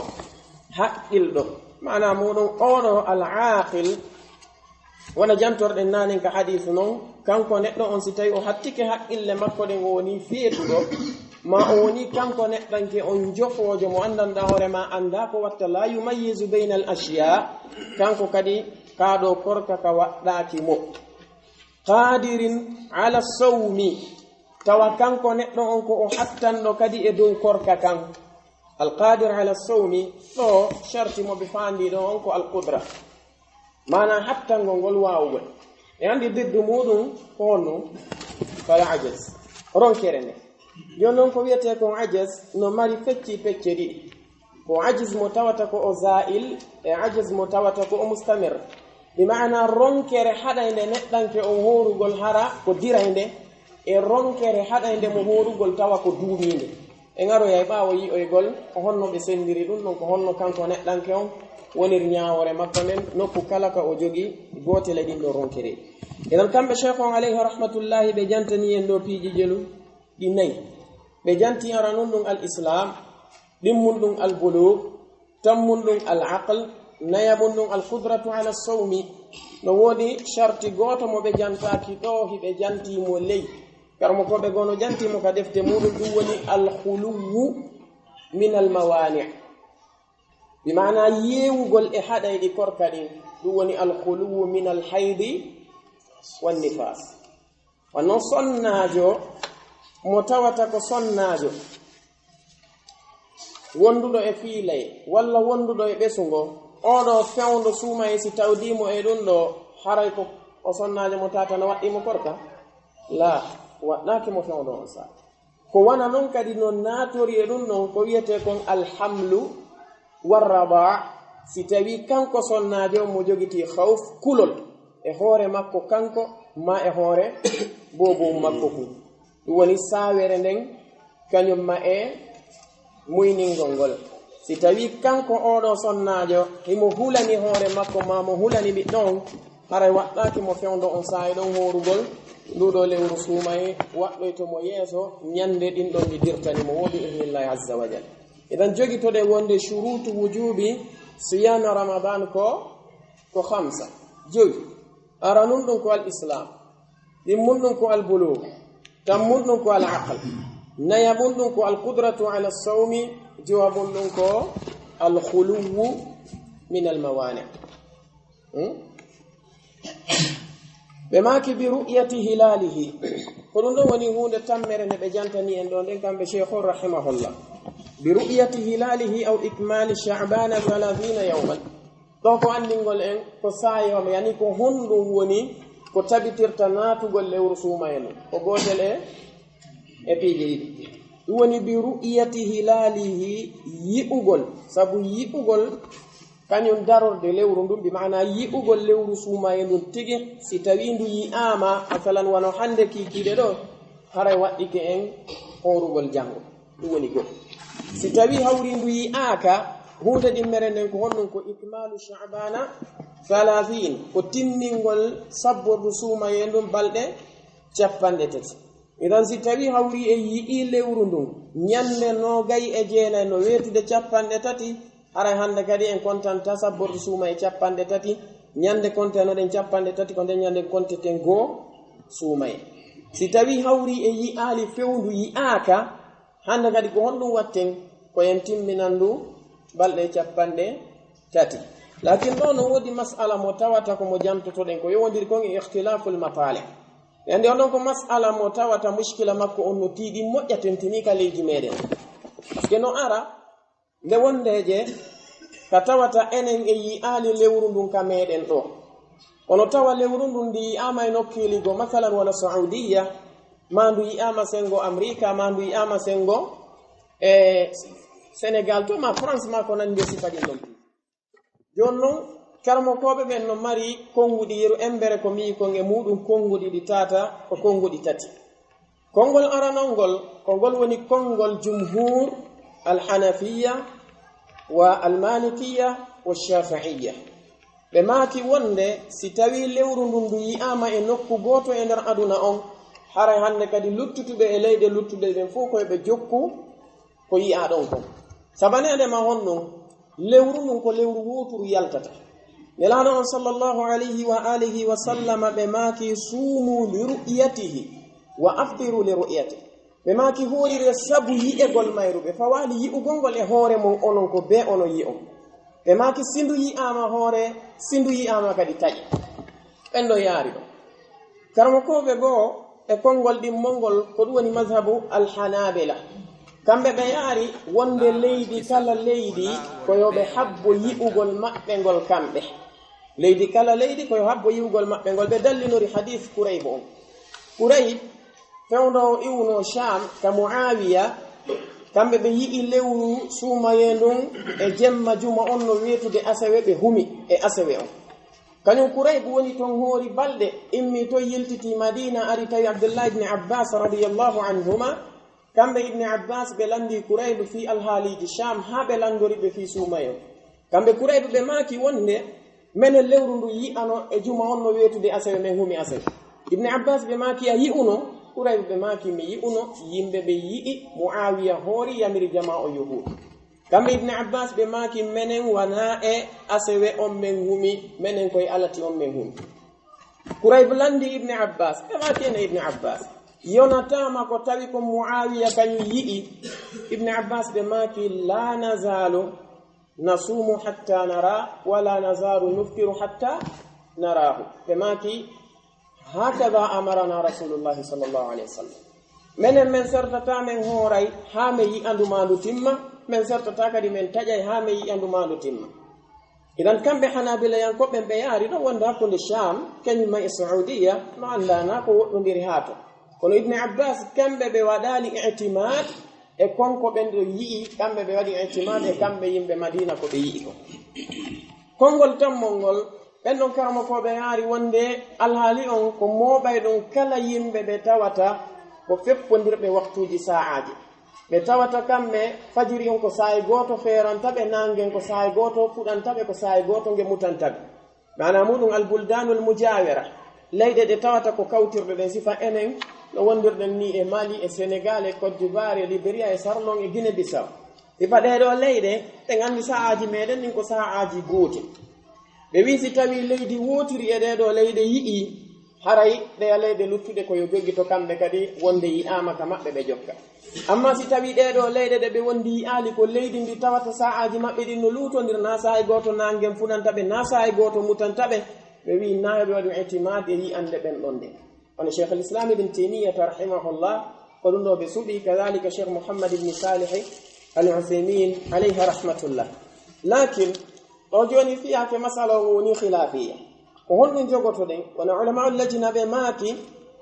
Speaker 2: haqqilɗo mana muɗum oɗo al aqil wona jantorɗen nanen ka hadith noon kanko neɗɗo on si tawi o hattike haqqille makko ɗen o woni feetuɗo ma o woni kanko neɗɗanke on jofoojo mo andanɗa hoore ma anda ko watta la yumayyizu bayna al ashiya kanko kadi kaɗo korka ka waɗɗaki mo qadirin ala sawmi tawa kanko neɗɗo on ko o hattanɗo kadi e dow korka kan alqadir ala sawmi ɗo sharti mo ɓe faandiɗo on ko alqudra mana hattangol ngol waawugol e andi diddu muɗum ko honno fala ajas ronkere nde joni noon ko wiyete kon ajas no mari pecci pecce ɗiɗi ko ajis mo tawata ko o za'il e ajis mo tawata ko o mustamir bi maana ronkere haɗayde neɗɗanke o horugol hara ko dirayde e ronkere haɗayde mo horugol tawa ko duuminde e ngaroya e ɓaawo yi'oygol ko honno ɓe sendiri ɗum ɗon ko honno kanko neɗɗanke on wonir ñaawore makko nden nokku kala ka o jogi gootele ɗin ɗo ronkere eɗen kamɓe cheikh on alayhi rahmatullahi ɓe jantani en ɗo piiji jelu ɗi nayi ɓe janti ara nun ɗum al islam ɗimmum ɗum al bulugh tammum ɗum al aql nayabum ɗum al qudratu ala sawmi no woodi sharti gooto mo ɓe jantaki ɗo hiɓe jantimo ley karmo koɓe gono jantimo ka defte muɗum ɗum woni al khuluwu min al mawani bi maana yeewugol e haɗayɗi korka ɗin ɗum woni al khuluwu min al haydi wan nifas wonno sonnajo mo tawata ko sonnajo wonduɗo e fiilay walla wonduɗo e ɓesugo oɗo fewndo suuma e si tawdimo e ɗum ɗo haray ko o sonnajo mo tata no waɗɗimo korka la waɗɗaki mo fewndo on sa ko wana noon kadi no naatori e ɗum ɗon ko wiyete kon alhamlu warraba si tawi kanko sonnajo mo jogiti hawf kulol e hoore makko kanko ma e hoore bobo makko fu ɗum woni sawere nden kañum ma e muyningol ngol si tawi kanko oɗo sonnajo himo hulani hoore makko ma mo hulani ɓiɗɗon haray waɗɗaki mo fewndo on sa'i ɗon horugol nduɗo lewru suumaye waɗɗoytomo yeeso ñande ɗin ɗon ɗi dirtani mo woodi ihnillahi azza wa jal idan jogitoɗe wonde shurutu wujubi siyama ramadan ko hamsa jogi ara nun ɗum ko al islam ɗimmum ɗum ko al bulugh tammum ɗum ko al aql nayabum ɗum ko al qudratu ala sawmi jawabum ɗum ko al khuluwu min al mawani ɓe maki bi ru'yati hilalihi ko ɗum ɗon woni hunde tammere nde ɓe jantani en ɗo nden kamɓe cheikhun rahimahullah bi ru'yati hilalihi aw ikmali sha'bana 30 yawman ɗo ko andingol en ko saayoma yani ko honɗum woni ko tabitirta naatugol lewru suuma en ko gotel e piije ɗiɗi ɗum woni bi ru'yati hilalihi yi'ugol sabu yi'ugol kañum darorde lewru ndum bi maana yi'ugol lewru suumaye ndum tigi si tawi ndu yi'ama masalan wano hande kiikiiɗe ɗo haray waɗɗike en horugol janngo ɗum woni go si tawi hawri ndu yi'aka hunde ɗimmere nden ko honɗum ko ikmalu sha'bana 30 ko timmingol sabbordu suumaye ndum balɗe 30 idan si tawi hawri e yi'i lewru ndum ñande no gayi e jeenayi no weetude 30 haray hande kadi en kontanta sabbordu suuma e 30 ñande kontenoɗen 30 ko nden ñande konteten goo suumaye si tawi hawri e yi'aali fewndu yi'aaka hande kadi ko honɗum watten ko en timminan ndu balɗe 30 lakin ɗo no woodi mas'ala mo tawata ko mo jamtotoɗen ko yowondiri kon e ikhtilaful matali ande oɗon ko mas'ala mo tawata muskila makko on no tiiɗi moƴƴatentini ka leydi meɗen par ce que no ara nde wondeje ka tawata enen e yi'aali lewru ndun ka meɗen ɗo ono tawa lewru ndun ndi yi'ama e nokkiligo masalan wona saudiya ma ndu yi'ama sengo amérique ma ndu yi'ama sengo e sénégal to ma france ma ko nandi sifa ɗin ɗon joni noon karmokoɓe ɓen no mari konguɗi yeru embere ko mii kon e muɗum konguɗi ɗi tata ko konguɗi tati konngol aranol ngol ko ngol woni konngol jumhur alhanafiya wa almalikiya wa shafi'iya ɓe maaki wonde si tawi lewru ndun ndu yi'ama e nokku goto e nder aduna on haray hande kadi luttutuɓe e leyɗe luttuɗe ɓen fof koyeɓe jokku ko yi'a ɗon kon sabanede ma honɗum lewru ndun ko lewru woturu yaltata nelaɗo on sallllahu alayhi wa alihi wa sallama ɓe maaki suumu li ru'yatihi wa afdiru li ru'yatihi ɓe maaki hoorire sabu yi'egol mayru ɓe fawali yi'ugolngol e hoore mum onon ko be ono yi'on ɓe maaki sindu yi'ama hoore sindu yi'ama kadi taƴi ɓen ɗo yaari ɗo karmokoɓe goo e konngol ɗimmolngol ko ɗum woni madhabu alhanabila kamɓe ɓe yaari wonde leydi kala leydi ko yoɓe habbo yi'ugol maɓɓe ngol kamɓe leydi kala leydi ko yo habbo yi'ugol maɓɓe ngol ɓe dallinori hadith Kurayb on Kurayb fewndo iwno Sham ka Muawiya kamɓe ɓe yi'i lewru suumaye ndun e jemma juma on no weetude asewe ɓe humi e asewe on kañum Kurayb woni toon hoori balɗe immi to yiltiti Madina ari tawi Abdullah ibn Abbas radiyallahu anhuma kamɓe ibn Abbas ɓe landi Kurayb fi alhaaliji Sham haa ɓe landori ɓe fi suumaye on kamɓe Kurayb ɓe maaki wonde menen lewru ndu yi'ano e juma on no weetude asewe men humi asewe ibn Abbas ɓe maaki a yi'uno Kurayb ɓe maaki mi yi'uno yimɓe ɓe yi'i Muawiya hoori yamiri jama o yohuɗo kamɓe ibn Abbas ɓe maaki menen wana e asewe on men humi menen koye alati on men humi Kurayb landi ibn Abbas ɓe maaki ene ibn Abbas yonatama ko tawi ko Muawiya kañum yi'i ibn Abbas ɓe maaki la nazalu nasumu hatta nara wala nazaru nuftiru hatta narahu ɓe maaki hakada amarana rasulullahi sallllahu alayhi wa sallam menen men sertata men hooray haa me yi'andumandu timma men sertata kadi men taƴay haa me yi'andumandu timma idan kamɓe hanabilayankoɓe ɓe yaari ɗo wonde hakkunde Sham kañumma e Saudiya no andana ko woɗɗodiri haa to kono ibn Abbas kamɓe ɓe waɗali i'timad e konko ɓen ɗo yi'i kamɓe ɓe waɗi i'timad e kamɓe yimɓe Madina ko ɓe yi'i ko konngol tammol ngol ɓen ɗon karmokoɓe yaari wonde alhaali on ko mooɓay ɗum kala yimɓe ɓe tawata ko feppodirɓe waktuji sa'aji ɓe tawata kamɓe fajiri on ko saayi gooto feerantaɓe nangen ko saayi gooto fuɗantaɓe ko saayi gooto nge mutantaɓe mana muɗum albuldanul mujawira leyɗe ɗe tawata ko kawtirɗe ɗen sifa enen no wondirɗen ni e Mali e Sénégal e Côte d'Ivoire e Libéria e Sarlon e Guinée Bissau sifa ɗeɗo leyɗe ɗen andi sa'aji meɗen ɗin ko sa'aji gooti ɓe wi si tawi leydi wootiri e ɗeɗo leyɗe yi'i haray ɗeya leyɗe luttuɗe koyo joggi to kamɓe kadi wonde yi'ama ka maɓɓe ɓe jokka amma si tawi ɗeɗo leyɗe ɗe ɓe wondi yi'ali ko leydi ndi tawata sa'aji maɓɓe ɗin no lutodir na sa'i goto nangen funantaɓe na sa'i goto mutantaɓe ɓe wi na ɓe waɗi i'timad e yi'ande ɓen ɗon nde ono cheikh l'islam ibn taymiyata rahimahullah ko ɗum ɗo ɓe suuɓi kadalika cheikh mouhammad ibni salih al uthaymin alayhi rahmatullah lakin ɗo joni fiyake masala o woni khilafiya ko honɗum jogotoɗen wona ulama'ul lajina ɓe maaki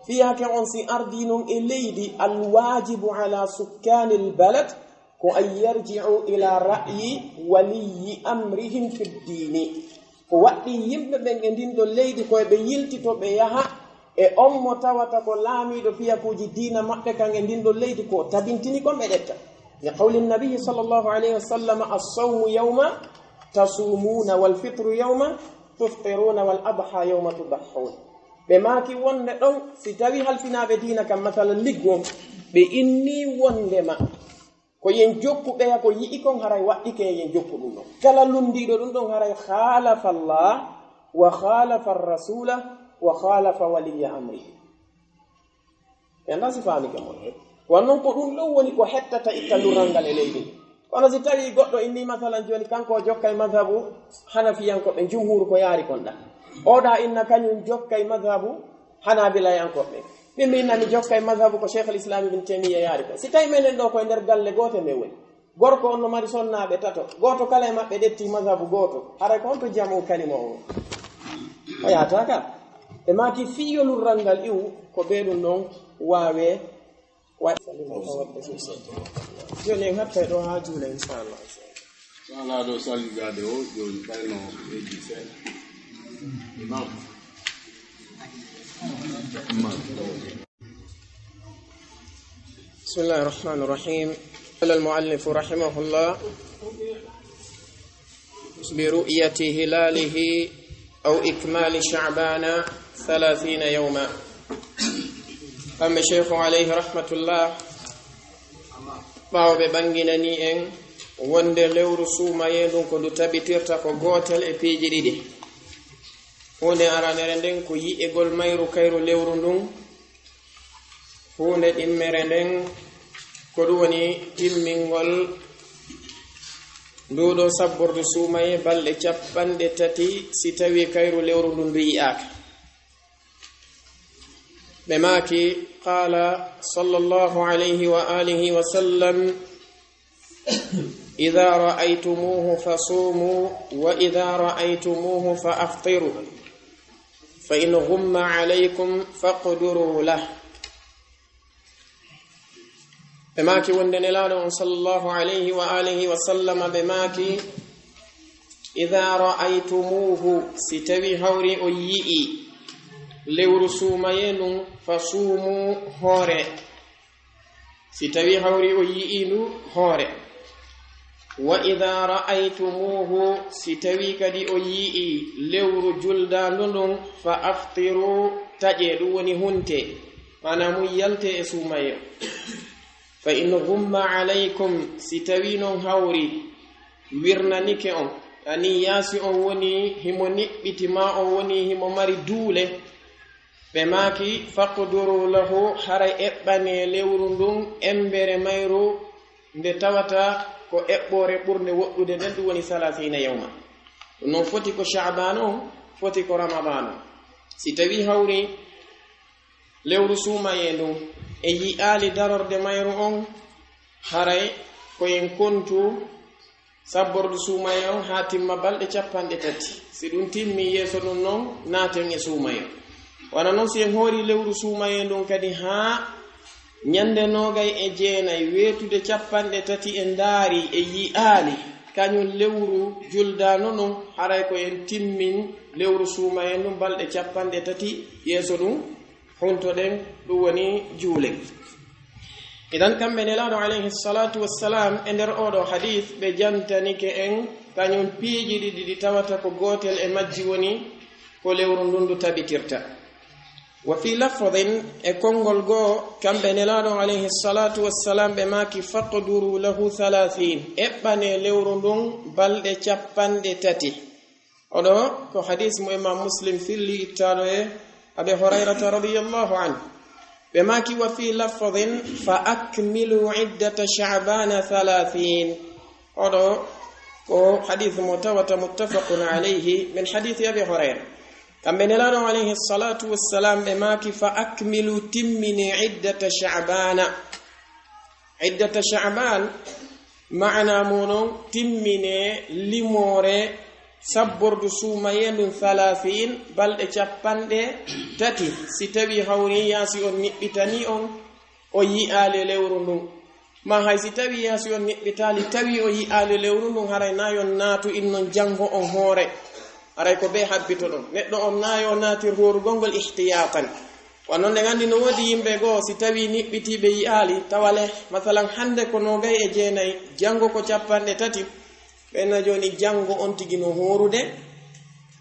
Speaker 2: fiyake on si ardi non e leydi alwajibu ala sukkani lbalad ko an yarji'u ila ra'yi waliyi amrihim fi ddini ko waɗɗi yimɓe ɓen e ndinɗo leydi koye ɓe yiltito ɓe yaha e on mo tawata ko laamiɗo fiyakuji diina maɓɓe kan e ndinɗo leydi ko tabintini kon ɓe ɗetta li qawli nabiyi sallllahu alayhi wa sallam assawmu yawma tasumuna walfitru yawma tuftiruna wal adha yawma tudahhun ɓe maaki wonde ɗon si tawi halfinaɓe diina kam masala liggo ɓe inni wondema ko yen jokku ɓeya ko yi'i kon haray waɗɗike yen jokku ɗum ɗon kala lundiɗo ɗum ɗon haray khalafa Allah wa khalafa rasula wa khalafa waliya amri yanda si faamike mon wonnon ko ɗum ɗon woni ko hettata itta lurrangal e leydi kono si tawi goɗɗo inni masalan joni kanko jokka e madhabu hanafiyankoɓe jumhuru ko yaari kon ɗa oɗa inna kañum jokka e madhabu hanabilayankoɓe ɓe minnami jokka e madhabu ko cheikh l'islam ibn taymiyya yaari ko si tawi menen ɗo koye nder galle goto men woni gorko on no mari sonnaɓe tato goto kala e maɓɓe ɗetti madhabu goto haray ko on to jamu kalima o o yahata ka ɓe maaki fiyolurral ngal iwu ko ɓeɗum noon waawe joni en hatta ɗo ha juula inchallah
Speaker 3: sala ɗo salligade o joni ɓayno heji seeɗa imam
Speaker 2: بسم الله الرحمن الرحيم قال المؤلف رحمه الله برؤية هلاله أو إكمال شعبان 30 يوما أما الشيخ عليه رحمة الله ɓawo ɓe ɓanginani en wonde lewru suumaye ɗum ko ndu tabitirta ko gotel e piiji ɗiɗi hunde aranere nden ko yi'egol mayru kayru lewru ndun hunde ɗimmere nden ko ɗum woni timmingol nduɗo sabborde suumaye balɗe 30 si tawi kayru lewru ndun ndu yi'aka ɓe maaki qala sallallahu alayhi wa alihi wa sallam idha ra'aytumuhu fasumu wa idha ra'aytumuhu fa aftiru fa in ghumma alaykum faqduru lah ɓe maaki wonde nelaɗo on sallallahu alayhi wa alihi wa sallam ɓe maaki idha ra'aytumuhu si tawi hawri o yi'i lewru suumaye ndun fasumu hoore si tawi hawri o yi'i ndu hoore wa idha ra'aytumuhu si tawi kadi o yi'i lewru juldandu ndun fa aftiru taƴe ɗum woni hunte mana mum yalte e suumaye fa in ghumma alaykum si tawi non hawri wirnanike on ani yaasi on woni himo niɓɓitima on woni himo mari duule ɓe maaki faqduru lahu haray eɓɓane lewru ndun embere mayru nde tawata ko eɓɓore ɓurde woɗɗude nden ɗum woni 30 yawma ɗum noon foti ko sha'ban on foti ko ramadan si tawi hawri lewru suumaye ndun e yi'aali darorde mayru on haray koyen kontu sabbordu suumaye on ha timma balɗe 30 si ɗum timmi yeeso ɗum noon naaten e suumaye wana noon si en hoori lewru suumaye ndun kadi ha ñande 29 weetude 30 e ndaari e yi'aali kañum lewru juldano ɗum haray ko en timmin lewru suumaye ndun balɗe 30 yeeso ɗum huntoɗen ɗum woni juule idan kamɓe nelaɗo alayhi salatu wassalam e nder oɗo hadith ɓe jantanike en kañum piiji ɗiɗi tawata ko gotel e majji woni ko lewru ndun ndu tabitirta wa fi lafdin e konngol goo kamɓe nelaɗo alayhi salatu wassalam ɓe maaki faqduru lahu 30 eɓɓane lewru ndun balɗe 30 oɗo ko hadith mo imam muslim filli ittaɗo e abi hurairata radiyallahu anhu ɓe maaki wa fi lafdin fa akmilu iddata sha'bana 30 oɗo ko hadith mo tawata muttafaqun alayhi min hadith abi hurayra kamɓe nelaɗo alayhi salatu wassalam ɓe maaki fa akmilu timmini iddata sha'ban maana muɗum timmine limore sabbordu suumaye ndun 30 balɗe 30 si tawi hawri yaasi on niɓɓitani on o yi'aali lewru ndun ma hay si tawi yaasi on niɓɓitali tawi o yi'aali lewru ndun haray nayon naatu innon jango on hoore aray ko be habbito ɗon neɗɗo on nayo naatir horugol ngol ihtiyatan wonon nde gandi no woodi yimɓe goo si tawi niɓɓitiɓe yi'aali tawale masalan hande ko 29 jango ko 30 ɓena joni jango on tigi no horude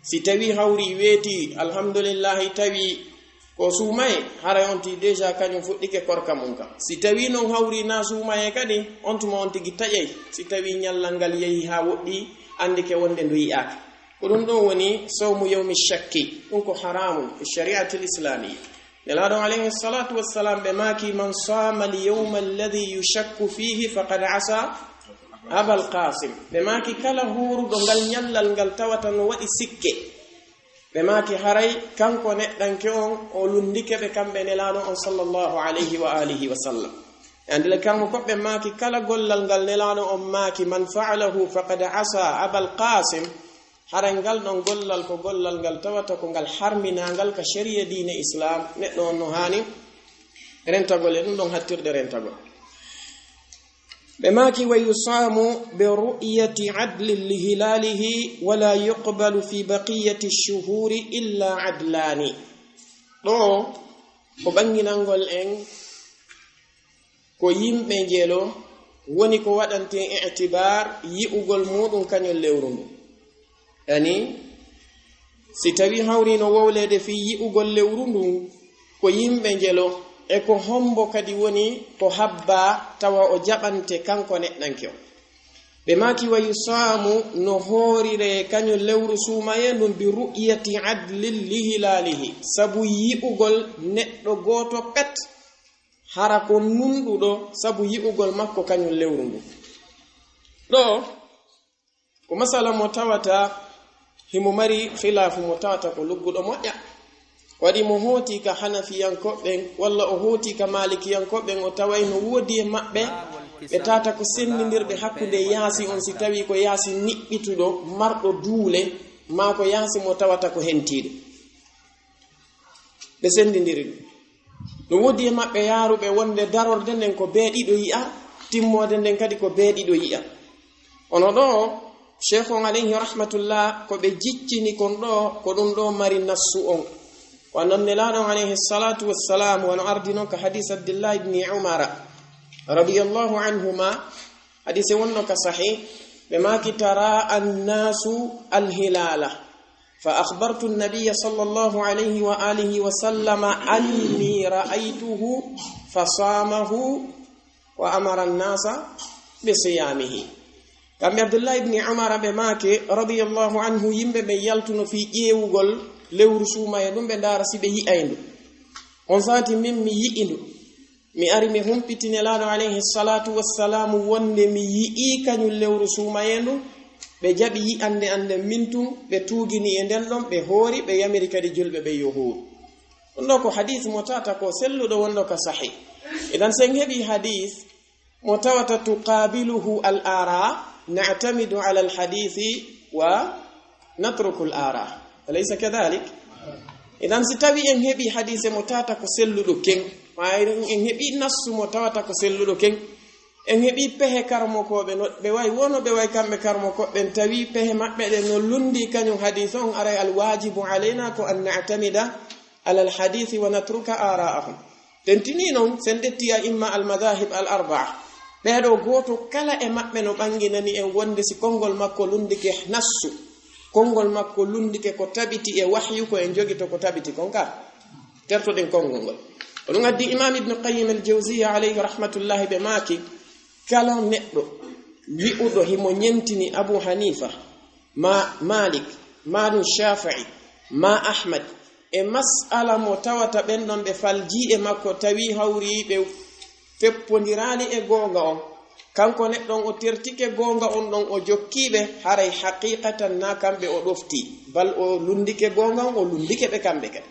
Speaker 2: si tawi hawri weeti alhamdulillahi tawi ko suumaye haray on ti déjà kañum fuɗɗike korka mum kam si tawi non hawri na suumaye kadi on tuma on tigi taƴey si tawi ñallal ngal yehi ha woɗɗi andike wonde ndu yi'aka ko ɗum ɗon woni sawmu yawmi shakki ɗum ko haramun fi shari'ati l'islamiyya nelaɗo alayhi salatu wassalam ɓe maaki man sama al yawma alladhi yushakku fihi faqad asa abal qasim ɓe maaki kala huruɗo ngal ñallal ngal tawata no waɗi sikke ɓe maaki haray kanko neɗɗanke on o lundike ɓe kamɓe nelaɗo on sallallahu alayhi wa alihi wa sallam andile kanko koɓɓe maaki kala gollal ngal nelaɗo on maaki man fa'alahu faqad asa abal qasim haray ngal ɗon gollal ko gollal ngal tawata ko ngal harminagal ka sharia diine islam neɗɗo on no hani rentagol e ɗum ɗon hattirde rentagol ɓe maaki wa yusamu bi ru'yati adlin li hilalihi wala yuqbalu fi baqiyati shuhuri illa adlani ɗo ko ɓanginalngol en ko yimɓe jeelo woni ko waɗante i'tibar yi'ugol muɗum kañol lewru ndu yani si tawi hawrino wowlede fi yi'ugol lewru ndun ko yimɓe jeelo e ko hombo kadi woni ko habba tawa o jaɓante kanko neɗɗanke o ɓe maki wa yusamu no hoorire kañum lewru suumaye ɗum bi ru'yati adlin li hilalihi sabu yi'ugol neɗɗo gooto pet hara ko nunɗuɗo sabu yi'ugol makko kañum lewru ndu ɗo ko masala mo tawata himo mari khilafu mo tawata ko lugguɗo moƴƴa waɗi mo hooti ka hanafiyankoɓɓen walla o hooti ka malikiyankoɓɓen o taway no woodi e maɓɓe ɓe tata ko sendidirɓe hakkunde yaasi on si tawi ko yaasi niɓɓituɗo marɗo duule ma ko yaasi mo tawata ko hentiɗo ɓe sendidiri ɗum no woodi e maɓɓe yaaruɓe wonde darorde nden ko beeɗiɗo yi'a timmode nden kadi ko beeɗiɗo yi'a ono ɗo cheikh on alayhi rahmatullah ko ɓe jiccini kon ɗo ko ɗum ɗo mari nassu on wanon nelaɗon alayhi salatu wassalam wono ardi noon ka hadis abdillah ibni umara radiyallahu anhuma hadise wonno ka sahih ɓe maki tara annasu alhilala fa akhbartu an-nabiy sallallahu alayhi wa alihi wa sallama anni ra'aytuhu fasamahu wa amara an-nasa bi siyamihi kamɓe abdullah ibni umara ɓe make radiyallahu anhu yimɓe ɓe yaltuno fi ƴeewugol lewru suumaye ɗum ɓe ndaara si ɓe yi'ayndu on saati min mi yi'indu mi ari mi humpitinelaɗo alayhi salatu wassalamu wonde mi yi'i kañum lewru suumayendu ɓe jaɓi yi'ande ande min tun ɓe tuugini e nden ɗon ɓe hoori ɓe yamiri kadi julɓe ɓe yo huuru ɗum ɗo ko hadis mo tata ko selluɗo wonɗo ka sahih idan sen heɓi hadis mo tawata tuqabiluhu al ara na'tamidu ala al hadithi wa natruku al ara alaysa kadhalik idan si tawi en heɓi hadise mo tata ko selluɗo ken ma en heɓi nassu mo tawata ko selluɗo ken en heɓi pehe karmokoɓe no ɓe wayi wono ɓe wayi kamɓe karmokoɓen tawi pehe maɓɓe ɗe no lundi kañum hadise on aray alwajibu alayna ko an na'tamida ala alhadithi wa natruka ara'ahum tentini noon sen dettiya imma almadahib al arbaa ɓeɗo goto kala e maɓɓe no ɓanginani en wonde si konngol makko lundike nassu konngol makko lundike ko tabiti e wahyu ko en jogi to ko tabiti kon ka tertoɗen konngol ngol oɗum addi imam ibnu qayyim al jawziya alayhi rahmatullahi ɓe maaki kala neɗɗo wi'uɗo himo ñentini abu hanifa ma malik ma ɗum shafi'i ma ahmad e mas'ala mo tawata ɓen ɗon ɓe falji e makko tawi hawri ɓe feppondirali e goonga on kanko neɗɗon o tertike goonga on ɗon o jokkiɓe haray haqiqatan na kamɓe o ɗofti bal o lundike goonga on o lundike ɓe kamɓe kadi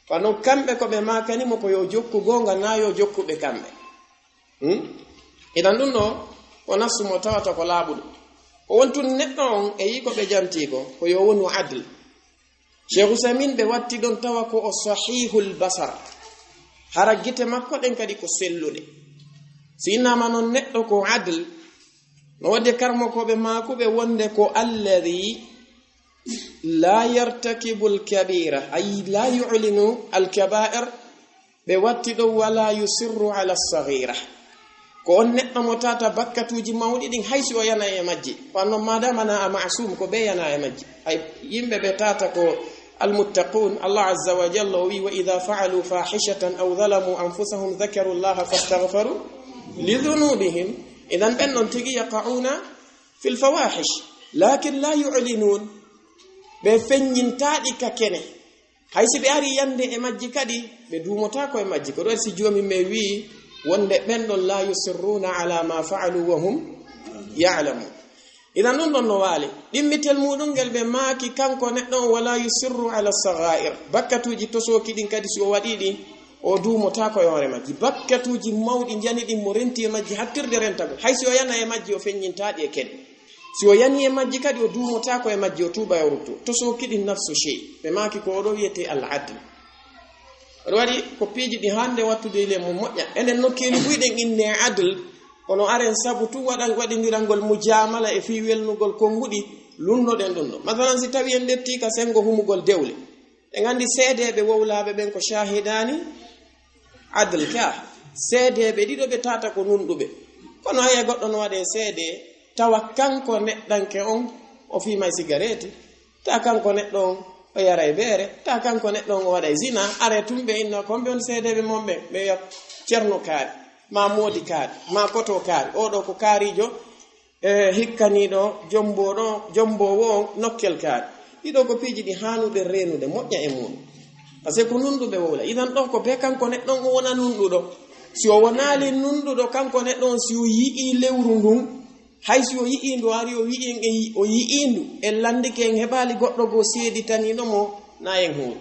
Speaker 2: kono kamɓe ko ɓe makanimo ko yo jokku goonga na yo jokkuɓe kamɓe idan ɗum ɗo o nassu mo tawata ko laaɓuɗo o wontun neɗɗo on e yi ko ɓe janti ko yo wonu adl cheikh usamin ɓe watti ɗon tawa ko o sahihul basar hara gite makko ɗen kadi ko selluɗe si innama noon neɗɗo ko adl no wadde karmokoɓe makuɓe wonde ko alladi la yartakibu alkabira ay la yu'linu alkaba'ir ɓe watti ɗo wala yusirru ala alsaghira ko on neɗɗo mo tata bakkatuji mawɗi ɗin haysi o yana e majji wanno madama na a masum ko ɓe yana e majji ay yimɓe ɓe tata ko المتقون الله عز وجل وإذا فعلوا فاحشة أو ظلموا أنفسهم ذكروا الله فاستغفروا لذنوبهم إذن بأنهم تجي يقعون في الفواحش لكن لا يعلنون بفنين تادك كنه هاي سبياري يندي إمجي كدي بدومتاكو إمجي كدو سجوا من ميوي وند بأنهم لا يسرون على ما فعلوا وهم يعلمون idan non non no wali dimmitel mudum gel be maaki kanko neddo wala yusirru ala saghair bakkatuji to soki din kadi si o wadi di o duumota ko yore majji bakkatuji mawdi jani din mo renti e majji hattirde rentago haysi o yana e majji o fenyintaadi e ken si o yani e majji kadi o duumota ko e majji o tuba e rutto to soki din nafsu shay be maaki ko do wiete al adl wadi ko piiji di hande wattude le mo moƴƴa enen nokkeli buyden inne adl kono aren sabutu waɗindirangol mujamala e fi welnugol konngudi lunnoɗen ɗum ɗo masalan si tawi en detti ka sengo humugol dewle e gandi seedeɓe wowlaɓe ɓen ko shahidani adl ka seedeɓe ɗiɗo ɓe tata ko nunɗuɓe kono haye goɗɗo no waɗe seede tawa kanko neɗɗanke on o fimay cigarette ta kanko neɗɗo on o yara e beere ta kanko neɗɗo on o waɗa e zina are tumɓe inno komɓe on seedeɓe momɓe ɓe ceerno kaari ma moodi kaari ma koto kaari oɗo ko kaarijo hikkaniɗo jombowo nokkel kaari ɗiɗo ko piiji ɗi hanuɓe renude moƴƴa e muɗum par ce que ko nunɗuɓe wowla idan ɗon ko be kanko neɗɗon o wona nunɗuɗo si o wonali nunɗuɗo kanko neɗɗon si o yii lewru ndun hay si o yii ndu ari o yii ndu e landike en heɓali goɗɗo go seeditaniɗo mo na en huuru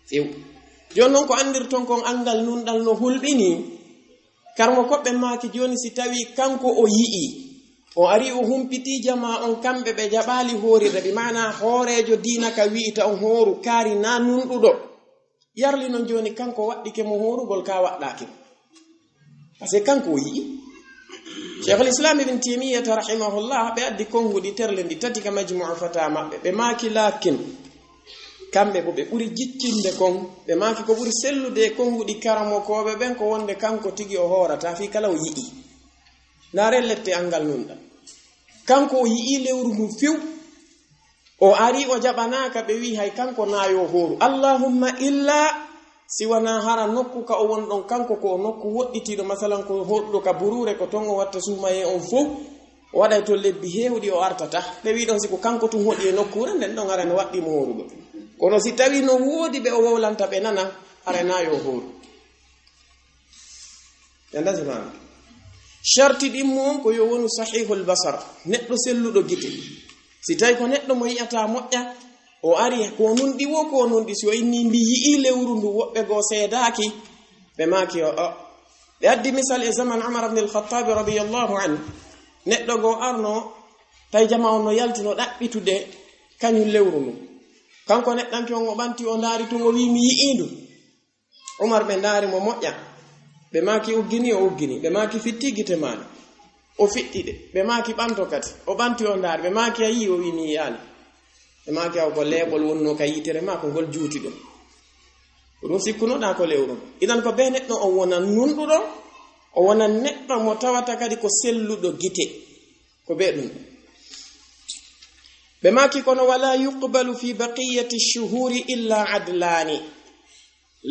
Speaker 2: few joni noon ko andirton kon angal nunɗal no hulɓini karmo koɓɓe maaki joni si tawi kanko o yii o ari o humpiti jama on kamɓe ɓe jaɓali horirde ɓe mana hoorejo diina ka wi'ita on hooru kaari na nunɗuɗo yarli non joni kanko waɗɗike mo horugol ka waɗɗake par ce que kanko o yii cheikhul islam ibn taymiyata rahimahullah ɓe addi konguɗi terle ndi tati ka majmuu fata maɓɓe ɓe maaki lakin kamɓe bo ɓe ɓuri jiccinde kon ɓe maaki ko ɓuri sellude e konguɗi karamokoɓe ɓen ko wonde kanko tigi o hoorata fi kala o yii naare lette angal nunɗa kanko o yii lewru ndu few o ari o jaɓanaka ɓe wi hay kanko nayo hooru allahumma illa si wana hara nokku ka o wonɗon kanko ko o nokku woɗɗitiɗo masalan ko hoɗɗo ka burure ko ton o watta suumaye on fof o waɗay to lebbi hewɗi o artata ɓe wi ɗon siko kanko tun hoɗi e nokkure nden ɗon ara ne waɗɗimo hoorugo kono si tawi no woodi ɓe o wowlanta ɓe nana ara nayo hooru yandasimaa sharti ɗimmo on ko yo wonu sahihul basar neɗɗo selluɗo gite si tawi ko neɗɗo mo yiyata moƴƴa o ari ko nun ɗi wo ko nun ɗi si o inni mbi yii lewru ndu woɓɓe goo seedaki ɓe maaki o ɓe addi misal e zaman umar ibn al-khattab radiyallahu anhu neɗɗo goo arno tawi jama on no yaltino ɗaɓɓitude kañum lewru ndu kanko neɗɗanke on o ɓanti o ndaari tun o wi mi yii ndu umar ɓe ndaari mo moƴƴa ɓe maaki uggini o uggini ɓe maaki fitti gite maani o fiɗɗiɗe ɓe maaki ɓanto kadi o ɓanti o ndaari ɓe maaki a yii o wi mi yiyaani ɓe maaki aw ko leeɓol wonno ka yitere ma ko ngol juuti ɗum ko ɗum sikkunoɗa ko lewru idan ko be neɗɗo o wonan nunɗuɗo o wonan neɗɗo mo tawata kadi ko selluɗo gite ko be ɗum ɓe maaki kono wala yuqbalu fi baqiyati shuhuri illa adlani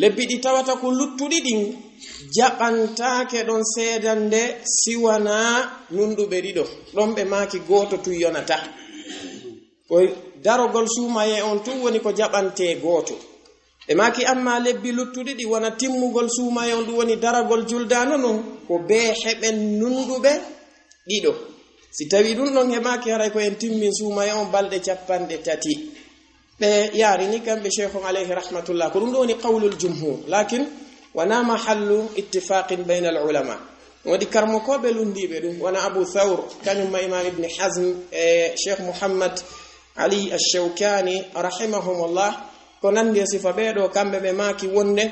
Speaker 2: lebbi ɗi tawata ko luttuɗi ɗin jaɓantake ɗon seedande siwana nunɗuɓe ɗiɗo ɗon ɓe maaki gooto tun yonata ko darogol suumaye on tun woni ko jaɓante gooto ɓe maaki amma lebbi luttuɗi ɗi wona timmugol suumaye on ɗum woni daragol juldano non ko be heɓen nunɗuɓe ɗiɗo si tawi ɗum ɗon heɓaki haray ko en timmin suumaye on balɗe 3 ɓe yarini kamɓe cheikhum alayhi rahmatullah ko ɗum ɗo woni qawlul jumhur lakin wona mahallu ittifaqin bayna al ulama wodi karmokoɓe lundiɓe ɗum wona abu thawr kañumma imam ibni hazm e cheikh mouhammad ali ash-shawkani rahimahumullah ko nandi e sifa ɓeɗo kamɓe ɓe maaki wonde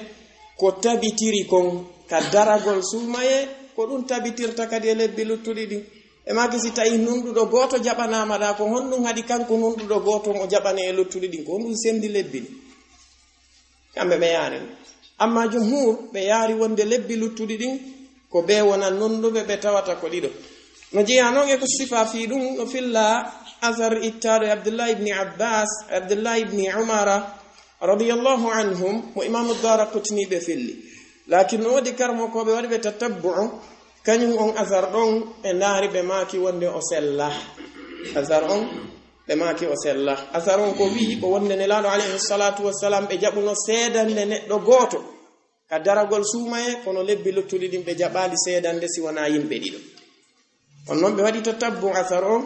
Speaker 2: ko tabitiri kon ka daragol suumaye ko ɗum tabitirta kadi e lebbi luttuɗi ɗin e maaki si tawi nunɗuɗo gooto jaɓanamaɗa ko honɗum haɗi kanko nunɗuɗo gooto o jaɓane e luttuɗi ɗin ko honɗum sendi lebbi ɗin kamɓe ɓe yaari amma jumhur ɓe yaari wonde lebbi luttuɗi ɗin ko ɓe wona nunɗuɓe ɓe tawata ko ɗiɗo no jeeya noon e ko sifa fi ɗum no filla asar ittaɗo e abdullah ibni abbas abdullah ibni umara radiyallahu anhum mo imamu daraqutni ɓe filli lakin no wodi karmokoɓe waɗi ɓe tatabbu'u kañum on asar ɗon ɓe ndaari ɓe maaki wonde o sella asar on ɓe maaki o sella asar on ko wii ko wonde nelaaɗo alayhi salatu wassalam ɓe jaɓuno seedande neɗɗo gooto ka daragol suumaye kono lebbi luttuɗi ɗin ɓe jaɓaali seedande si wona yimɓe ɗiɗo on noon ɓe waɗi tatabbu asar on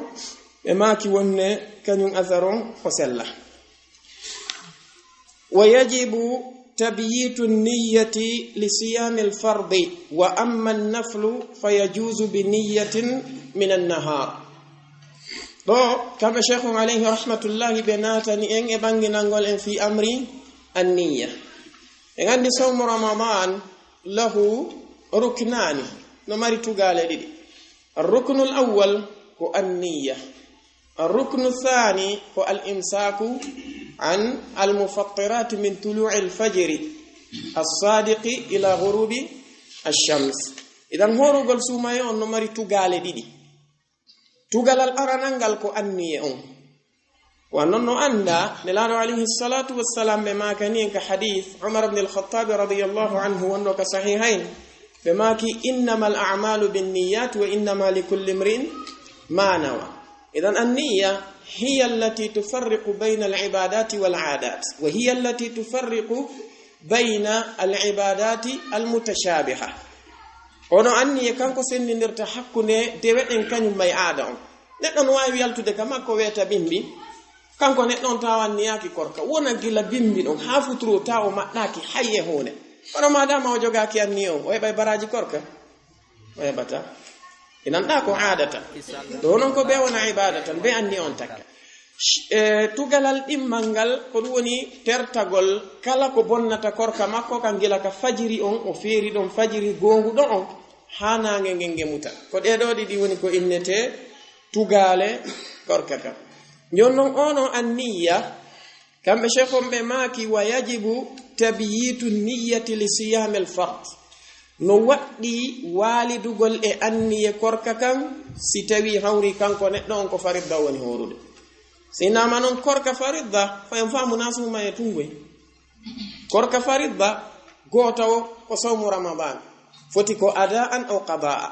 Speaker 2: ɓe maaki wonde kañum asar on o sella wa yajibu تبييت النية لصيام الفرض وأما النفل فيجوز بنية من النهار كما شيخ عليه رحمة الله بناتني إن إبانجنانغول إن في أمر النية إن عندي صوم رمضان له ركنان نمري تقال لي الركن الأول هو النية الركن الثاني هو الإمساك عن المفطرات من طلوع الفجر الصادق إلى غروب الشمس إذن هورغول سوماي on no mari tugale didi tugalal aranangal ko anniye on wannan no anda nelano alayhi salatu wassalam be makani ka hadith Umar ibn al-Khattab radiyallahu anhu wonno ka sahihain be maki innamal a'malu binniyat wa innama likulli imrin معنى إذن النية هي التي تفرق بين العبادات والعادات وهي التي تفرق بين العبادات المتشابهة ono anniye kanko sendindirta hakkunde deweɗen kañum may aada on neɗɗon wawi yaltude ka makko weta bimbi kanko neɗɗon tawanniyaki korka wona gila bimbi ɗon ha futuro taw maɗɗaki hayye hunde kono madama o jogaki anni on o heɓay baraji korka o heɓata inan ɗa ko aadata ɗo noon ko ɓe wona ibada tan ɓe anni on takka tugalal ɗimmal ngal ko ɗum woni tertagol kala ko bonnata korka makko kan gila ka fajiri on o feeri ɗon fajiri gonguɗo on ha nange ngengemuta ko ɗeɗo ɗiɗi woni ko innete tugale korka kam jonnon ono anniya kamɓe chefon ɓe maaki wa yajibu tabyitu niyati li siyam al fard no waɗɗi walidugol e anniye korka kam si tawi hawri kanko neɗɗo on ko faridda woni horude sinama noon korka faridda fayen faamu nasuma e tungoy korka faridda goto o ko sawmu ramadan foti ko ada'an aw qada'a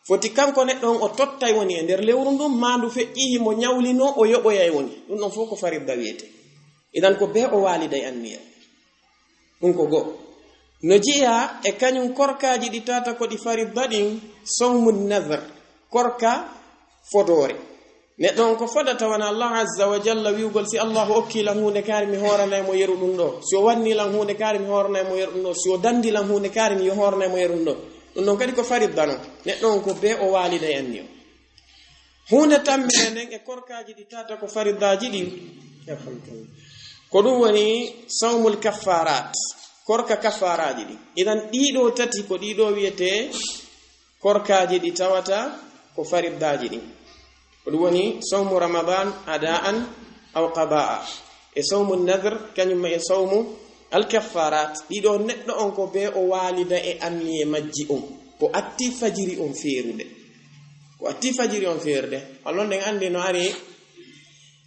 Speaker 2: foti kanko neɗɗo on o tottay woni e nder lewru ndum mandu feƴƴihi mo ñawlino o yoɓoyay woni ɗum ɗon fof ko faridda wiyete idan ko be o waliday anniya ɗum ko go no jiya e kañum korkaji ɗi tata ko ɗi faridda ɗin sawmu nadhr korka fodore neɗɗo on ko fodata wona allah azza wa jalla wiugol si allahu okkilan hunde kaari mi horanaymo yeru ɗum ɗo si o wannilan hunde kaari mi horanaymo yeru ɗum ɗo si o dandilan hunde kaari mi horanaymo yeru ɗum ɗo ɗum ɗon kadi ko faridda non neɗɗo on ko be o walida e anni o hunde tammere nden e korkaji ɗi tata ko fariddaji ɗi ko ɗum woni sawmul kaffarat korka kaffaraji ɗi idan ɗiɗo tati ko ɗiɗo wiyete korkaji ɗi tawata ko fariddaji ɗi ko ɗum woni sawmu ramadan ada'an aw qada'a e sawmu nadhr kañum e sawmu al kaffarat ɗiɗo neɗɗo on ko be o walida e anniye majji on ko atti fajiri on feerude ko atti fajiri on feerde allon den andi no ari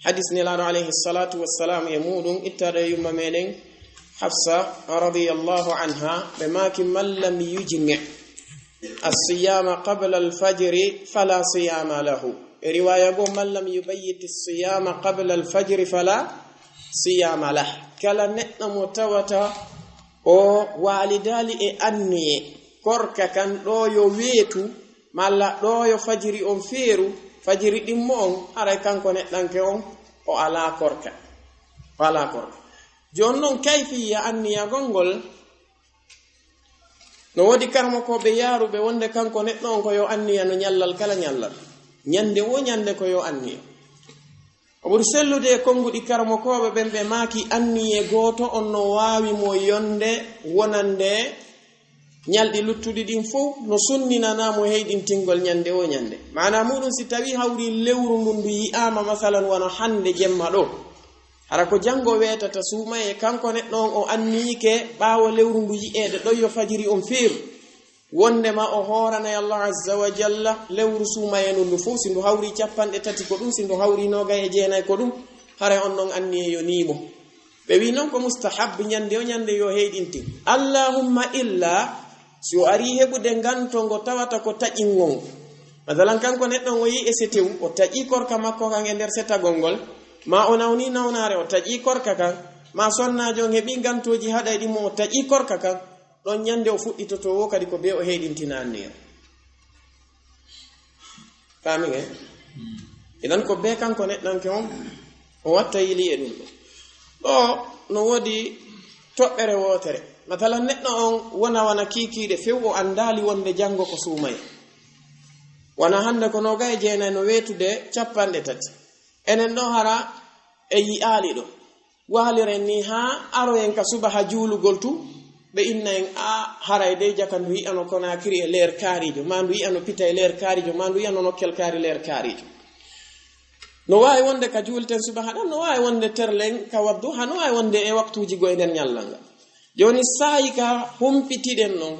Speaker 2: hadis nelaɗo alayhi salatu wassalam e muɗum ittaɗo e yumma meɗen hafsa radiyallahu anha ɓe maki man lam yujmi as-siyama qabla al-fajri fala siyama lahu e riwaya go man lam yubayyit as-siyama qabla al-fajri fala siyama lah kala neɗɗo mo tawata o walidali e anniye korka kan ɗo yo weetu malla ɗo yo fajiri on feeru fajiri ɗimmo on haray kanko neɗɗanke on o ala korka o ala korka jon noon kayfiya anniya gongol no wodi karmo ko be yaruɓe wonde kanko neɗɗo on ko yo anniya no ñallal kala ñallal ñande wo ñande ko yo anniya o ɓuri sellude e konguɗi karmo koɓe ɓen ɓe maaki anniye goto on no wawi mo yonde wonande ñalɗi luttuɗi ɗin fof no sunninanamo heyɗintingol ñande o ñande mana muɗum si tawi hawri lewru ndun ndu yi'ama masalan wono hande jemma ɗo hara ko janngo wetata suuma e kanko neɗɗo on o annike ɓaawo lewru ndu yi'ede ɗo yo fajiri on feeru wondema o horanay allah azza wa jalla lewru suuma e ndu fof si ndu hawri 30 ko ɗum si ndu hawri 29 ko ɗum haray on ɗon anniye yo niimo ɓe wi noon ko mustahab ñande o ñande yo heyɗinti allahumma illa si o ari heɓude ngantongo tawata ko taƴingon masalan kanko neɗɗo on o yi e setew o taƴi korka makko kan e nder setagol ngol ma o nawni nawnare o taƴi korka kan ma sonnajo on heɓi gantoji haɗay ɗimo o taƴi korka kan ɗon ñande o fuɗɗitotowo kadi ko be o heyɗintina anniyam fami e idan ko be kanko neɗɗanke on o watta yili e ɗum ɗo no woodi toɓɓere wotere matalan neɗɗo on wona kiikiiɗe few o andali wonde janngo ko suumay wona hande ko 29 no weetude 30 enen ɗo hara e yi'aali ɗo waaliren ni ha aroyen ka subaha juulugol tu ɓe inna en a haray de jaka ndu yi'ano Konakiri e leer kaarijo ma ndu yi'ano Pita e leer kaarijo ma ndu yi'ano Nokkel kaari leer kaarijo no waawi wonde ka juulten subaha ɗon no waawi wonde terlen ka waddu ha no waawi wonde e waktuuji go e nder ñallal ngal joni saayi ka humpitiɗen noon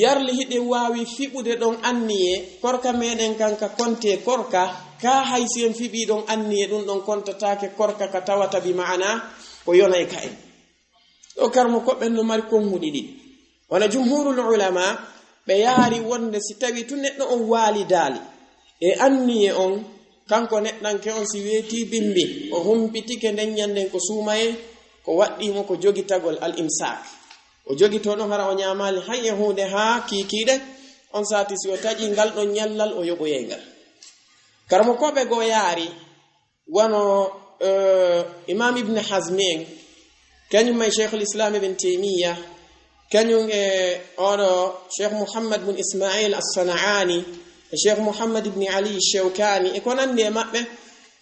Speaker 2: yarli hiɗe waawi fiɓude ɗon anniye korka meɗen kanka konte korka ka haysi en fiɓi ɗon anniye ɗum ɗon kontatake korka ka tawata bi ma'ana ko yonay ka en ɗo karmo koɓɓen no mari konhuɗi ɗiɗi wona jumhurul ulama ɓe yaari wonde si tawi tu neɗɗo on waali daali e anniye on kanko neɗɗanke on si weeti bimbi o humpitike nden ñanden ko suumaye ko waɗɗimo ko jogitagol al imsak o jogito ɗon hara o ñamali hay e hunde ha kiikiɗe on sati si o taƴi ngal ɗon ñallal o yoɓoyeygal karamo koɓe go yaari wano imam ibne hasmi en kañum may cheikh l'islam ibn taymiya kañum e oɗo cheikh mouhammad bun ismail as-sana'ani e cheikh mouhammad ibni ali shewkani e ko nandi e maɓɓe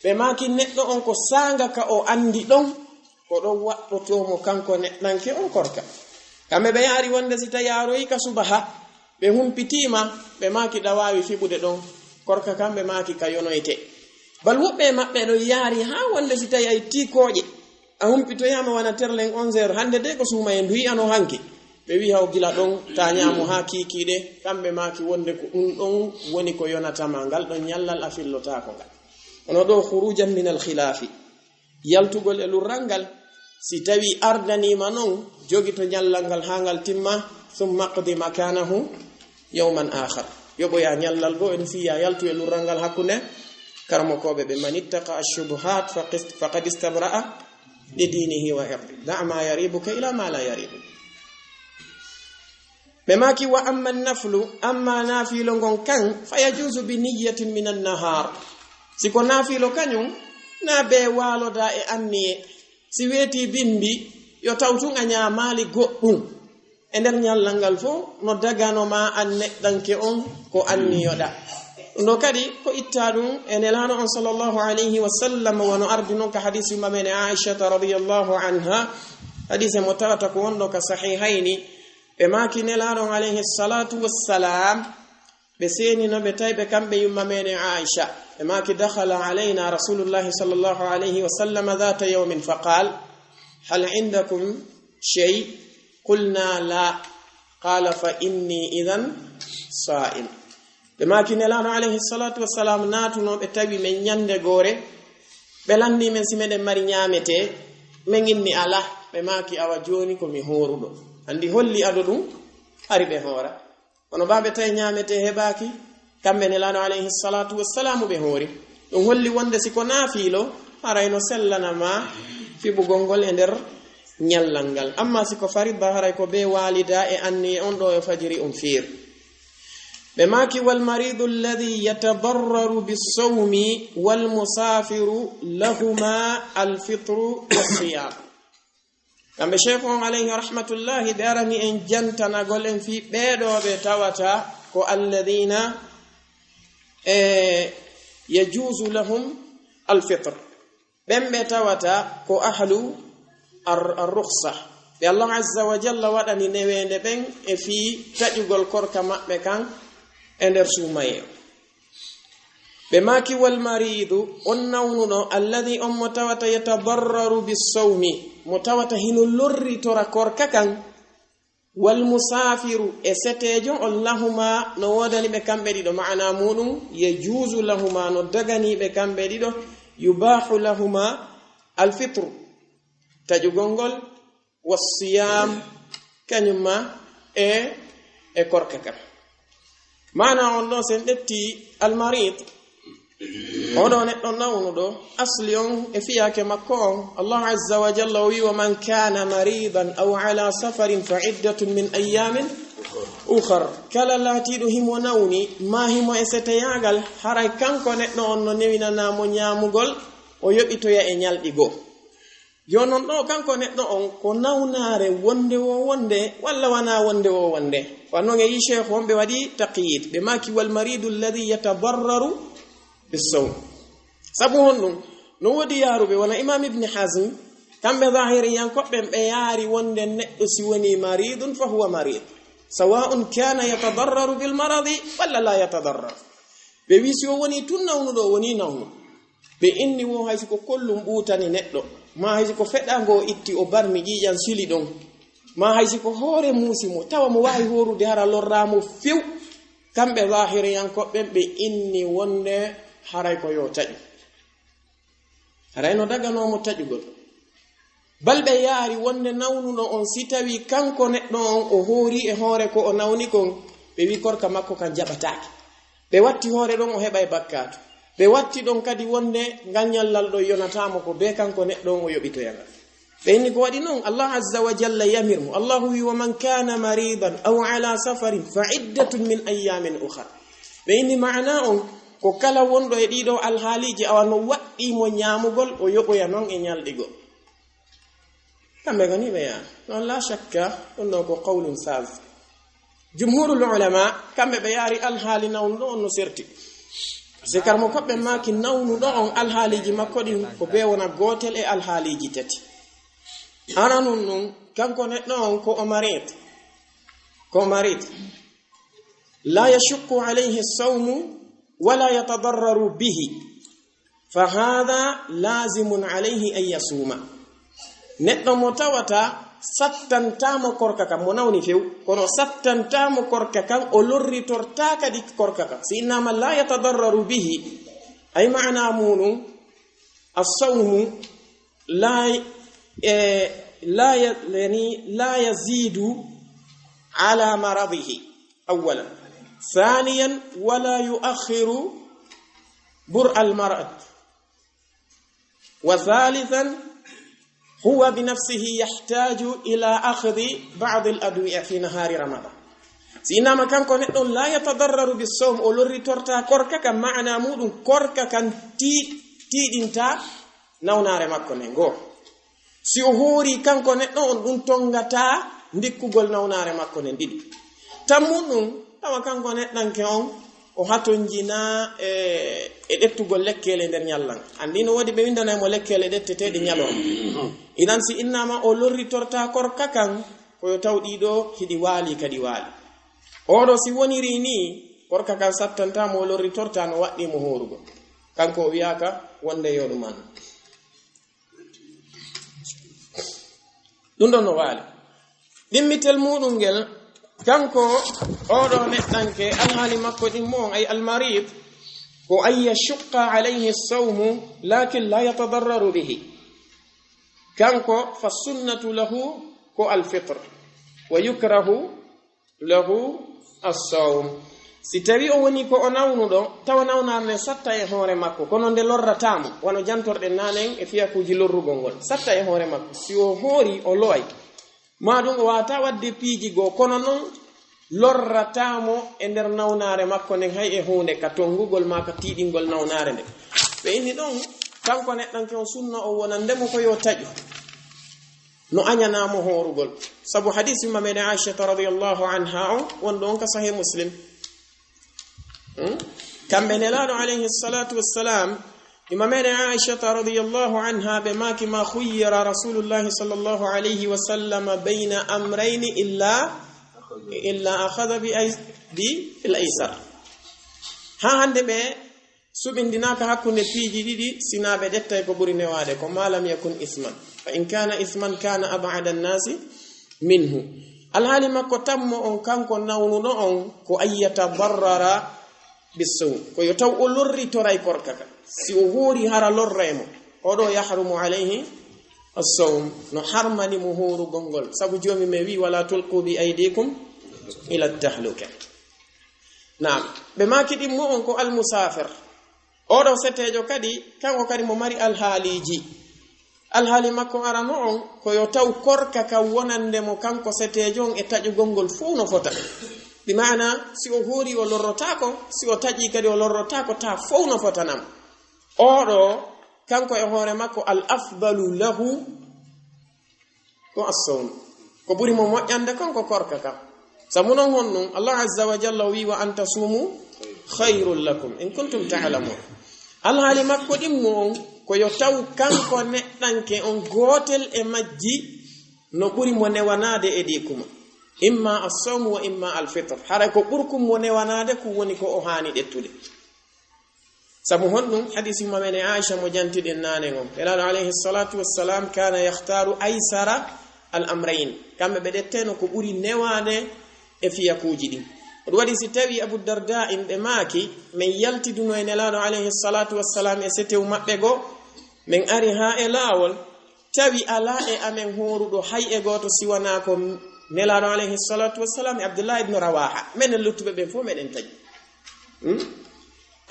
Speaker 2: ɓe maki neɗɗo on ko sanga ka o andi ɗon ko ɗon waɗɗotomo kanko neɗɗanke on korka kamɓe ɓe yaari wonde si tawi yaroyi ka subaha ɓe humpitima ɓe maki ɗa wawi fiɓude ɗon korka kamɓe maki ka yonoyte bal woɓɓe e maɓɓe ɗo yaari ha wonde si tawi ay tikoƴe a humpitoyama wana terlen 11h hande de ko suuma e nduyi ano hanki ɓe wi haw gila ɗon ta ñamu ha kiikiɗe kamɓe maki wonde ko ɗum ɗon woni ko yonatama ngal ɗon ñallal a fillotako ngal ono ɗo khurujan min al khilafi yaltugol e lurral ngal si tawi ardanima noon jogi to ñallal ngal ha ngal timma summa qdi makanahu yawman akhar yoɓoya ñallal go en fiya yaltu e lurral ngal hakkunde karmokoɓe ɓe man ittaqa ashubuhat faqad istabra'a li dinihi wa irdi da ma yaribuka ila ma la yaribu ɓe maki wa amma naflu amma nafilo ngon kan fa yajuzu bi niyyatin min an-nahar siko nafilo kañum na be waloda e anniye si weeti bimbi yo tawtun a ñamali goɗɗum e nder ñallal ngal fo no daganoma an neɗɗanke on ko anniyoɗa ɗo kadi ko itta ɗum e nelano on sallllahu alayhi wa sallam wono ardi noon ka hadisi mamene aishata radiyallahu anha hadise mo tawata ko wonɗo ka sahihayni ɓe maki nelaɗon alayhi salatu wassalam ɓe senino ɓe tawi ɓe kamɓe yumma meɗen aisha ɓe maki dakhala alayna rasulullahi sallllahu alayhi wa sallam dhata yawmin faqal hal indakum shay qulna la qala fa inni idhan sa'im ɓe maki nelaɗo alayhi salatu wassalam natuno ɓe tawi men ñande gore ɓe landi men si meɗen mari ñamete min inni ala ɓe maki awa joni komi horuɗo andi holli ado ɗum ari ɓe hoora kono baɓe tawi ñamete heɓaki kamɓe nelaɗo alayhi salatu wassalamu ɓe hoori ɗum holli wonde siko naafilo harayno sellanama fiɓugol ngol e nder ñallal ngal amma siko farida haray ko be walida e anni on ɗo e fajiri um fiir ɓe maki walmaridu alladi yatadarraru bissawmi walmusafiru lahuma alfitru wassiyam kamɓe cheikh on alayhi rahmatullahi ɓe arani en jantanagol en fi ɓeɗoɓe tawata ko alladina yajuzu lahum alfitr ɓen ɓe tawata ko ahlu arrukhsa ɓe allah azza wa jalla waɗani newende ɓen e fi taƴugol korka maɓɓe kan e nder suumaye ɓe maki wal maridu on nawnuɗo alladi on mo tawata yatadarraru bissawmi mo tawata hino lorritora korka kan wal musafiru e setejo on lahuma no wodani ɓe kamɓe ɗiɗo ma'ana muɗum yajuzu lahuma no dagani ɓe kamɓe ɗiɗo yubahu lahuma alfitru taƴugol ngol wassiyam kañumma e korka kan mana on ɗo sen ɗetti almarid oɗo neɗɗo nawnuɗo asli on e fiyake makko on allah azza wa jalla o wi wa man kana maridan aw ala safarin fa iddatun min ayamin ukhar kala laatiɗo himo nawni ma himo e seteyagal haray kanko neɗɗo on no newinanamo ñamugol o yoɓitoya e ñalɗigo jonon ɗo kanko neɗɗo on ko nawnare wonde wo wonde walla wana wonde wo wonde wannon e yi cheikh on ɓe waɗi taqyid ɓe maki wal maridu alladi yatadarraru bissawm sabu honɗum no wodi yaruɓe wona imam ibne hazm kamɓe zahiriyankoɓɓen ɓe yaari wonde neɗɗo si woni maridun fa huwa marid sawa'un kana yatadarraru bil maradi walla la yatadarrar ɓe wi si o woni tun nawnuɗo woni nawnu ɓe inni wo haysi ko kollum ɓutani neɗɗo ma haysi ko feɗago o itti o barmi ƴiƴan sili ɗon ma haysi ko hoore muusimo tawa mo wawi horude hara lorramo few kamɓe zahiriyankoɓɓen ɓe inni wonde haray ko yo taƴu haray no daganomo taƴugol balɓe yaari wonde nawnuno on si tawi kanko neɗɗo on o hoori e hoore ko o nawni kon ɓe wi korka makko kan jaɓatake ɓe watti hoore ɗon o heɓa e bakkatu ɓe watti ɗon kadi wonde ngal ñallal ɗo yonatamo ko be kanko neɗɗo on o yoɓitoyangal ɓe inni ko waɗi noon allah azza wa jalla yamirmo allahu wi wa man kana maridan aw ala safarin fa iddatun min ayamin ukhar ɓe inni maana on ko kala wonɗo e ɗiɗo alhaaliji awano waɗɗimo ñamugol o yoɓoya noon e ñalɗigo kamɓe gani ɓe ya noon la shakka ɗum ɗo ko qawlun sage jumhurul ulama kamɓe ɓe yaari alhaali nawnuɗo on no serti parce que karmo koɓɓe maki nawnuɗo on alhaaliji makko ɗin ko be wona gotel e alhaaliji tati ana nun nun kanko neɗɗo on ko o marit la yashukku alayhi sawmu wala yatadarraru bihi fa hada lazimun alayhi an yasuma neɗɗo mo tawata sattantamo korka kam mo nawni few kono sattantamo korka kam o lorritorta kadi korka kam si innama la yatadarraru bihi ay maana munum as-sawmu la yazidu ala maradihi awalan ثانيا ولا يؤخر برء المرض وثالثا هو بنفسه يحتاج إلى أخذ بعض الأدوية في نهار رمضان سينما كان كون لا يتضرر بالصوم أولوري تورتا كوركا كان معنا مودون كوركا كان تيدينتا نونار ماكو نينغو si o hoori kanko neɗɗo on ɗum tongata ndikkugol nawnaare makko nen ɗiɗi tammun ɗum tawa kanko neɗɗanke on o hatonjina e ɗettugol lekkele nder ñallan andi no waɗi ɓe windanaymo lekkele ɗetteteɗe ñalon idan si innama o lorritorta korka kan koyo taw ɗiɗo hiɗi waali kadi waali oɗo si woniri ni korka kan sattantamo o lorritorta no waɗɗimo horugo kanko o wiyaka wonde yoɗuman ɗum ɗon no waali ɗimmitel muɗum ngel kanko oɗo neɗɗanke alhaali makko ɗin mo ay almarid ko an yashukka alayhi as-sawmu lakin la yatadarraru bihi kanko fa sunnatu lahu ko alfitr wa yukrahu lahu as-sawm si tawi o woni ko o nawnuɗo tawa nawnarne satta e hoore makko kono nde lorratamo wano jantorɗen nanen e fiyakuji lorrugol ngol satta e hoore makko si o hoori o loy maɗum o wata wadde piiji goo kono noon lorratamo e nder nawnare makko nden hay e hunde ka tongugol ma ka tiiɗingol nawnare nde ɓe inni ɗon kanko neɗɗanke o sunna o wona ndemo ko yo taƴu no añanamo horugol sabu hadisi mamede aishata radiallahu anha o wonɗo on ka sahih muslim kamɓe nelaɗo alayhi salatu wassalam imamede aishata radiallahu anha ɓe maki ma khuyyira rasulullahi sallallahu alayhi wa sallam bayna amrayni illa akhadha bi fil aysar ha hande ɓe suɓindinaka hakkunde piiji ɗiɗi sinaɓe ɗettay ko ɓuri newade ko malam yakun isman fa in kana isman kana ab'ada an-nasi minhu alhaali makko tammo on kanko nawnuɗo on ko ayyata barrara bisawm ko yo taw o lorritoray korkaka si o hoori hara lorremo oɗo yahrumu alayhi as-sawm no harmani mo horugol ngol sabu jomi me wi wala tulqu bi aydikum ila at-tahluka naam ɓe makiɗin mo on ko almusafir oɗo setejo kadi kanko kadi mo mari alhaaliji alhaali makko arano on ko yo taw korka ka wonandemo kanko setejo on e taƴugol ngol fuu no fota bi maana si o hoori o lorrotako si o taƴi kadi o lorrotako ta fof no fotanam oɗo kanko e hoore makko al afdalu lahu ko as-sawm ko ɓuri mo moƴƴande kanko korka kam sabu non honnum allah azza wa jalla wi wa anta sumu khayrun lakum in kuntum ta'lamun alhaali makko ɗimmo on ko yo taw kanko neɗɗanke on gootel e majji no ɓuri mo newanade e ɗi kuma imma as-sawm wa imma al-fitr hara ko ɓurkum mo newanade ko woni ko o haani ɗettude sabu honɗum hadisi mamene Aisha mo jantiɗen nane on elaɗo alayhi salatu wassalam kana yahtaru aysara al-amrayn kamɓe ɓe ɗetteno ko ɓuri newade e fiyakuji ɗin ɗum waɗi si tawi Abu Darda in ɓe maaki min yaltiduno e nelaɗo alayhi salatu wassalam e setew maɓɓe go min ari ha e laawol tawi ala e amen horuɗo hay e goto siwana ko nelaɗo alayhi salatu wassalam e Abdullah ibn Rawaha menen luttuɓe ɓen fof meɗen taƴi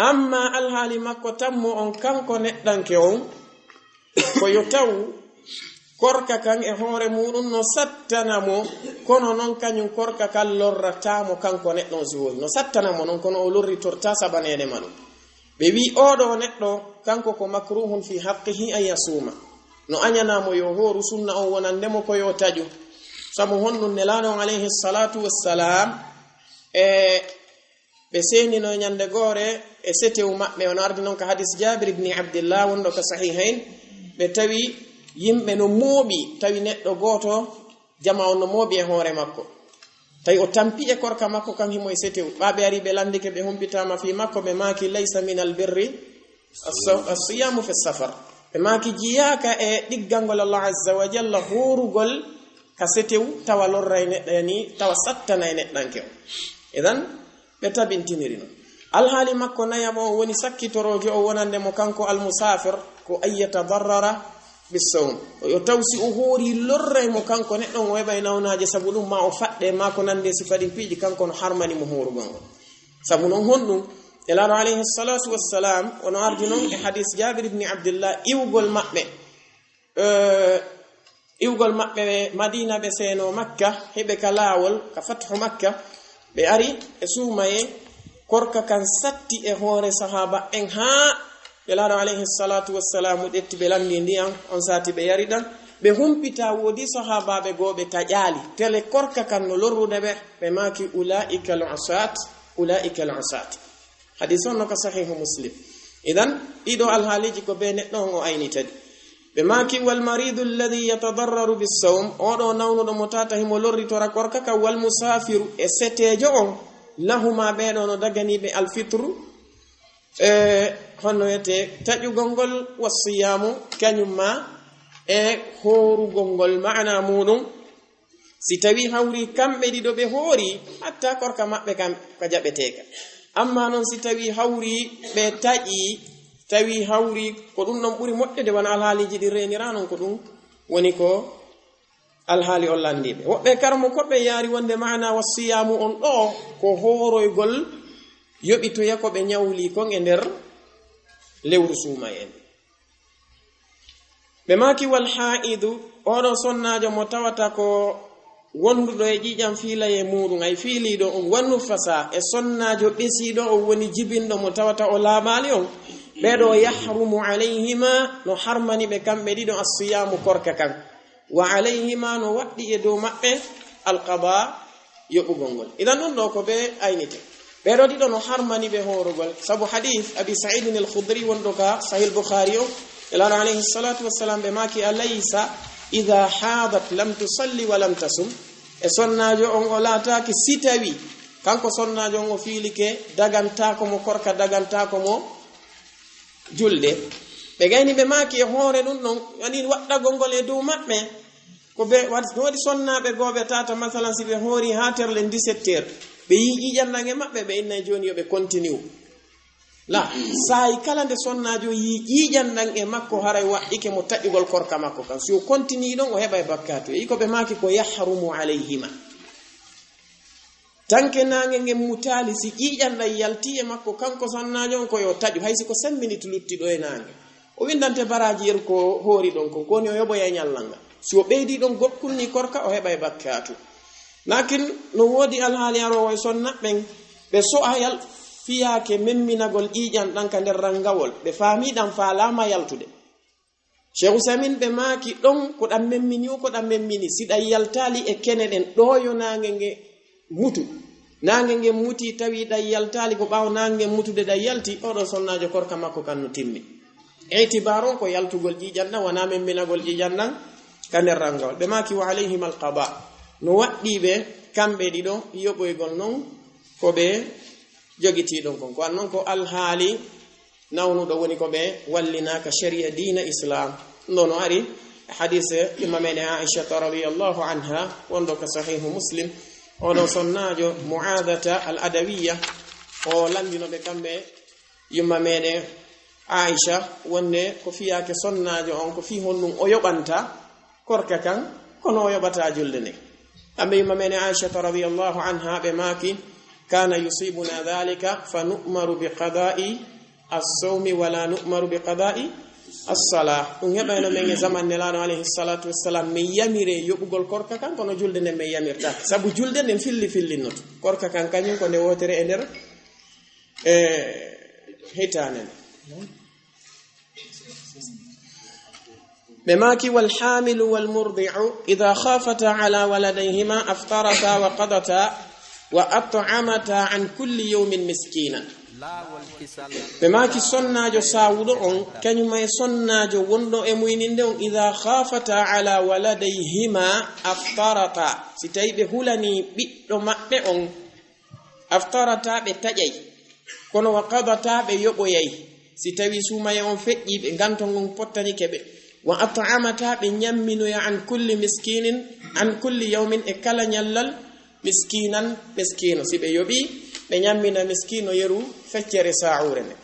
Speaker 2: amma alhaali makko tammo on kanko neɗɗanke on ko yo taw korka kan e hoore muɗum no sattanamo kono noon kañum korka kan lorratamo kanko neɗɗon suwori no sattanamo noon kono o lorritorta sabanede ma ɗum ɓe wi oɗo neɗɗo kanko ko makruhun fi haqqihi an yasuma no añanamo yo hooru sunna on wonandemo ko yo taju sabu honɗum nelaɗo on alayhi salatu wassalam ɓe senino ñande goore e setew maɓɓe ono ardi noon ko hadis Jabir ibn Abdillah wonɗo ko sahihain ɓe tawi yimɓe no mooɓi tawi neɗɗo gooto jama on no mooɓi e hoore makko tawi o tampi e korka makko kan himo e setew ɓaɓe ari ɓe landike ɓe humpitama fi makko ɓe maaki laysa min albirri as-siyamu fi safar ɓe maaki jiyaka e ɗiggangol Allah azza wa jalla horugol ka setew tawa lorra e neɗɗani tawa sattana e neɗɗanke o idan ɓe tabintiniri no alhaali makko nayamo o woni sakkitorojo o wonandemo kanko almusafir ko an yatadarrara bisawm yo tawsi o hoori lorray mo kanko neɗɗon o heɓa e nawnaje sabu ɗum ma o faɗɗe ma ko nande sifadi piiji kanko no harmani mo horugol ngol sabu noon honɗum elaɗo alayhi salatu wassalam ono ardi noon e hadis Jabir ibn Abdillah iwgol maɓɓe Madina ɓe seeno Makka heɓe ka laawol ka fathu Makka ɓe ari e suumaye korka kan satti e hoore sahaba en haa elaɗo alayhi salatu wassalamu ɗetti ɓe landi ndiyam on sati ɓe yari ɗan ɓe humpita woodi sahabaɓe gooɓe taƴaali tele korka kan no lorrude ɓe maaki ulaika al usat hadis on no ko sahihu Muslim idan ɗiɗo alhaaliji ko ɓe neɗɗo on o aynitadi ɓe maaki wal maridu alladi yatadarraru bisawm oɗo nawnuɗo mo tata himo lorritora korka kan wal musafiru e setejo on lahuma ɓeɗo no daganiɓe alfitru honno wiyete taƴugol ngol wasiyamu kañum ma e horugol ngol maana muɗum si tawi hawri kamɓe ɗiɗo ɓe hoori hatta korka maɓɓe kam ko jaɓeteka amma noon si tawi hawri ɓe tawi hawri ko ɗum ɗon ɓuri moƴƴude wona alhaaliji ɗi renira noon ko ɗum woni ko alhaali on landiɓe woɓɓe karmo koɓe yaari wonde maana wasiyamu on ɗo ko horoygol yoɓitoya ko ɓe ñawli kon e nder lewru suuma en ɓe maaki wal haidu oɗo sonnajo mo tawata ko wonduɗo e ƴiƴam fiilaye muɗum ay fiiliɗo on wannu fasa e sonnajo ɓesiɗo o woni jibinɗo mo tawata o laaɓali on ɓeɗo yahrumu alayhima no harmani ɓe kamɓe ɗiɗo asiyamu korka kan wa alayhima no waɗɗi e dow maɓɓe alqada yoɓugol ngol idan ɗum ɗo ko ɓe aynite ɓeɗo ɗiɗo no harmani ɓe horugol sabu hadith abi saidin al-khudri wonɗo ka sahih al-bukhari o elaɗo alayhi salatu wassalam ɓe maaki alaysa ida hadat lam tusalli wa lam tasum e sonnajo on o laataki si tawi kanko sonnajo on o fiilike dagantako mo korka dagantako mo julde ɓe gayni ɓe maaki e hoore ɗum ɗon ani waɗɗagol ngol e dow maɓɓe ko ɓe waɗi sonnaɓe gooɓe tata masalan si ɓe hoori ha terle 17 heures ɓe yi ƴiƴannange maɓɓe ɓe innay joni yoɓe continue la sayi kala nde sonnajo yi ƴiƴanɗan e makko haray waɗɗike mo taƴugol korka makko kan si o continue ɗon o heɓa e bakkatu e ko ɓe maaki ko yahrumu alayhima tanke nange ngen mutali si ƴiƴanɗan yalti e makko kanko sonnajo on ko yo taƴu haysi ko 5 minutes luttiɗo e nange o windante baraji yeru ko hoori ɗon ko koni o yoɓoya ñallanga si o ɓeydi ɗon goɗkunni korka o heɓa e bakkatu lakin no woodi alhaali arowo e sonnaɓɓen ɓe so'ayal fiyaake memminagol ƴiƴan ɗan ka nder rangawol ɓe faamiɗan faalama yaltude Cheikh Usamin ɓe maaki ɗon ko ɗan memmini o ko ɗan memmini si ɗan yaltali e kene ɗen ɗoyo nange nge mutu nange nge muti tawi ɗan yaltali ko ɓaawo nange nge mutude ɗan yalti oɗo sonnajo korka makko kan no timmi itibaron ko yaltugol ƴiƴan ɗan wona memminagol ƴiƴan ɗan ka nder rangawol ɓe maaki wa alayhim alqada no waɗɗiɓe kamɓe ɗiɗo yoɓoygol noon ko ɓe jogitiɗon kon ko annon ko alhaali nawnuɗo woni ko ɓe wallinaka sharia dina islam ɗo no ari hadise imamene Aisha radiyallahu anha wonɗo ko sahihu Muslim oɗo sonnajo Mu'adata al-Adawiya o landinoɓe kamɓe yumma meɗe Aisha wonde ko fiyake sonnajo on ko fi honɗum o yoɓanta korka kan kono o yoɓata julde nde kamɓe yumma meɗe Aisha radiyallahu anha ɓe maaki kana yusibuna dhalika fa nu'maru bi qada'i as-sawmi wala nu'maru bi qada'i as-salah. Ɗum heɓayno men e zaman nelaɗo alayhi salatu wassalam min yamire yoɓugol korka kan kono julde nden min yamirta, sabu julde nden fillinnoto. Korka kan kañum ko nde wotere e nder hitane بماكي والحامل والمرضع إذا خافتا على ولديهما أفطرتا وقضتا وأطعمتا عن كل يوم مسكينا. بماكي صناجو ساودون كنما صناجو وندو اموينيندون إذا خافتا على ولديهما أفطرتا ستاي بهولاني بيدو مابيون أفطرتا بتاجي kono wa qadata be yoboyay si tawi sumaye on feƴƴi be ganton on pottani kebe wa at'amata be nyammino ya an kulli miskinin an kulli yawmin e kala nyallal miskino si be yobi be nyammina miskino yeru feccere sa'ure ne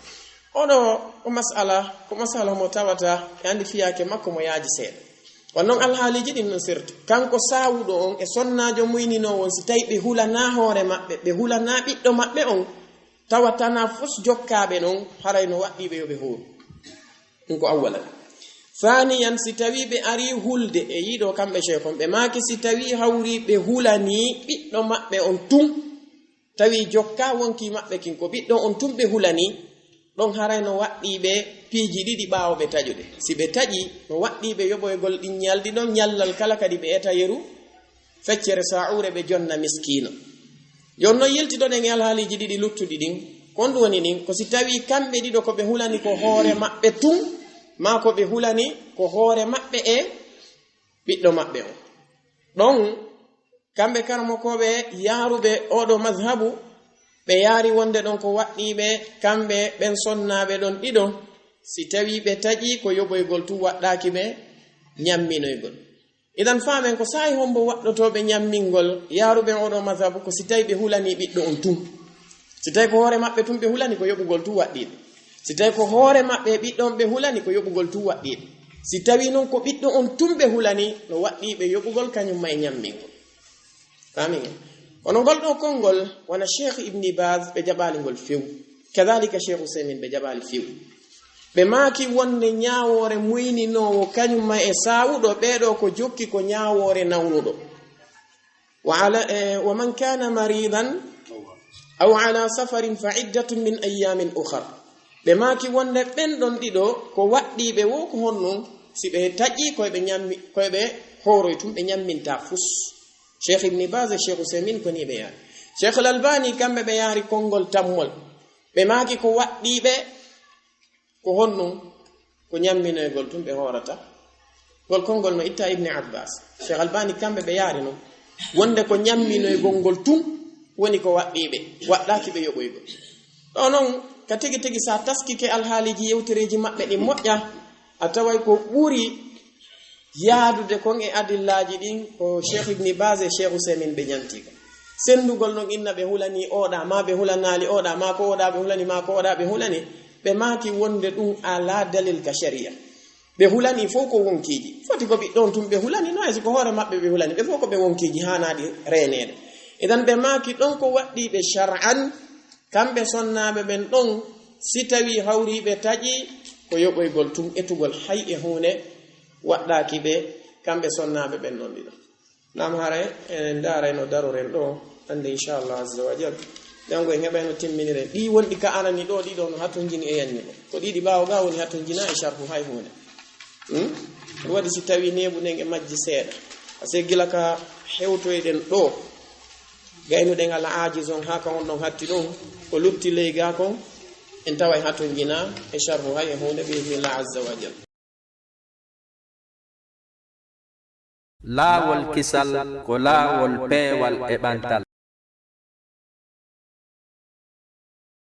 Speaker 2: odo ko masala mo tawata andi fiyake makko mo yaaji seeda wannan alhaaliji din non sirti kanko sawudo on e sonnajo muynino won si tawi be hulana hoore mabbe be hulana biddo mabbe on tawatana fus jokkabe non harayno waddi be yobe huru ko awwala thaniyan si tawi be ari hulde e yido kambe shekon be maki si tawi hawri be hulani biddo mabbe on tum tawi jokka wonki mabbe kin ko biddo on tum be hulani don harayno waddi be piiji didi baawo be tajude si be taji no waddi be yobo e gol din nyaldi don nyallal kala kadi be eta yeru feccere sa'ure be jonna miskino jonno yelti don e alhaaliji didi luttudi din kon woni nin ko si tawi kambe dido ko be hulani ko hoore mabbe tum ma ko be hulani ko hoore mabbe e biddo mabbe on don kambe karmo ko be yarube odo mazhabu be yari wonde don ko waddi be kambe ben sonnaabe don dido si tawi be taji ko yoboygol tu waddaki be nyamminoygol idan faamen ko sai hombo waddotobe nyammingol yarube odo mazhabu ko si tawi be hulani biddo on tum si tawi ko hoore mabbe tum be hulani ko yobugol tu waddi si tawi ko hoore mabbe biddo be hulani ko yobugol tu waddi si tawi non ko biddo on tum be hulani no waddi be yobugol kanyum may nyammingol amin onon goldo kongol wana Sheikh Ibn Baz be jabali gol few kadhalika Sheikh Usaymin be jabali few be maki wonde nyaawore muyninowo kanyum ma e saawudo beedo ko jokki ko nyaawore nawnudo wa man kana maridan aw ala safarin fa iddatun min ayamin ukhra be maki wonde ben don dido ko waddi be wo ko honno si be taji ko be nyammi ko be horoytum be nyamminta fus Sheikh Ibn Baz e Sheikh Usaymin ko ni be yaari Sheikh Al-Albani kambe be yaari kongol tammol be maki ko waddi be ko honno ko nyamminoygol tum be horata gol kongol no itta Ibn Abbas Sheikh Albani kambe be yaari no wonde ko nyamminoygol gol tum woni ko waddi be waddaki be yoboygol do non ka tigi sa taskike alhaaliji yewtereji mabbe di mojja ataway ko buri yaadude kon e adillaji din ko Sheikh Ibn Baz e Sheikh Usaymin be nyantika sendugol non inna be hulani oda ma be hulanali oda ma ko oda be hulani ma ko oda be hulani be maki wonde dum ala dalil ka sharia be hulani foko wonkiji foti ko bi don tum be hulani no ay ko hore mabbe be hulani be foko be wonkiji hanadi renede idan be maki don ko waddi be shar'an kambe sonnabe ben don sitawi hawri be taji ko yoboygol tum etugol hay e hune waddaki be kambe sonnabe ben non dido nam hare en daara no daroren do ande inshallah azza wa jalla dango en heɓayno timminire ɗi wonɗi ka anani ɗo ɗiɗo no hatton jini e yanni ko ɗiɗi ɓaawo ga woni hatton jina e sharhu hay hunde ɗum waɗi si tawi nebu nden e majji seeɗa parce que gila ka hewtoyɗen ɗo gaynuɗen ala ajison ha ka on ɗon hatti ɗon ko lutti ley ga kon en tawa hatton jina e sharhu hay e hunde bi'idhnillah azza wa jalla
Speaker 1: laawol kisal ko laawol peewal e ɓantal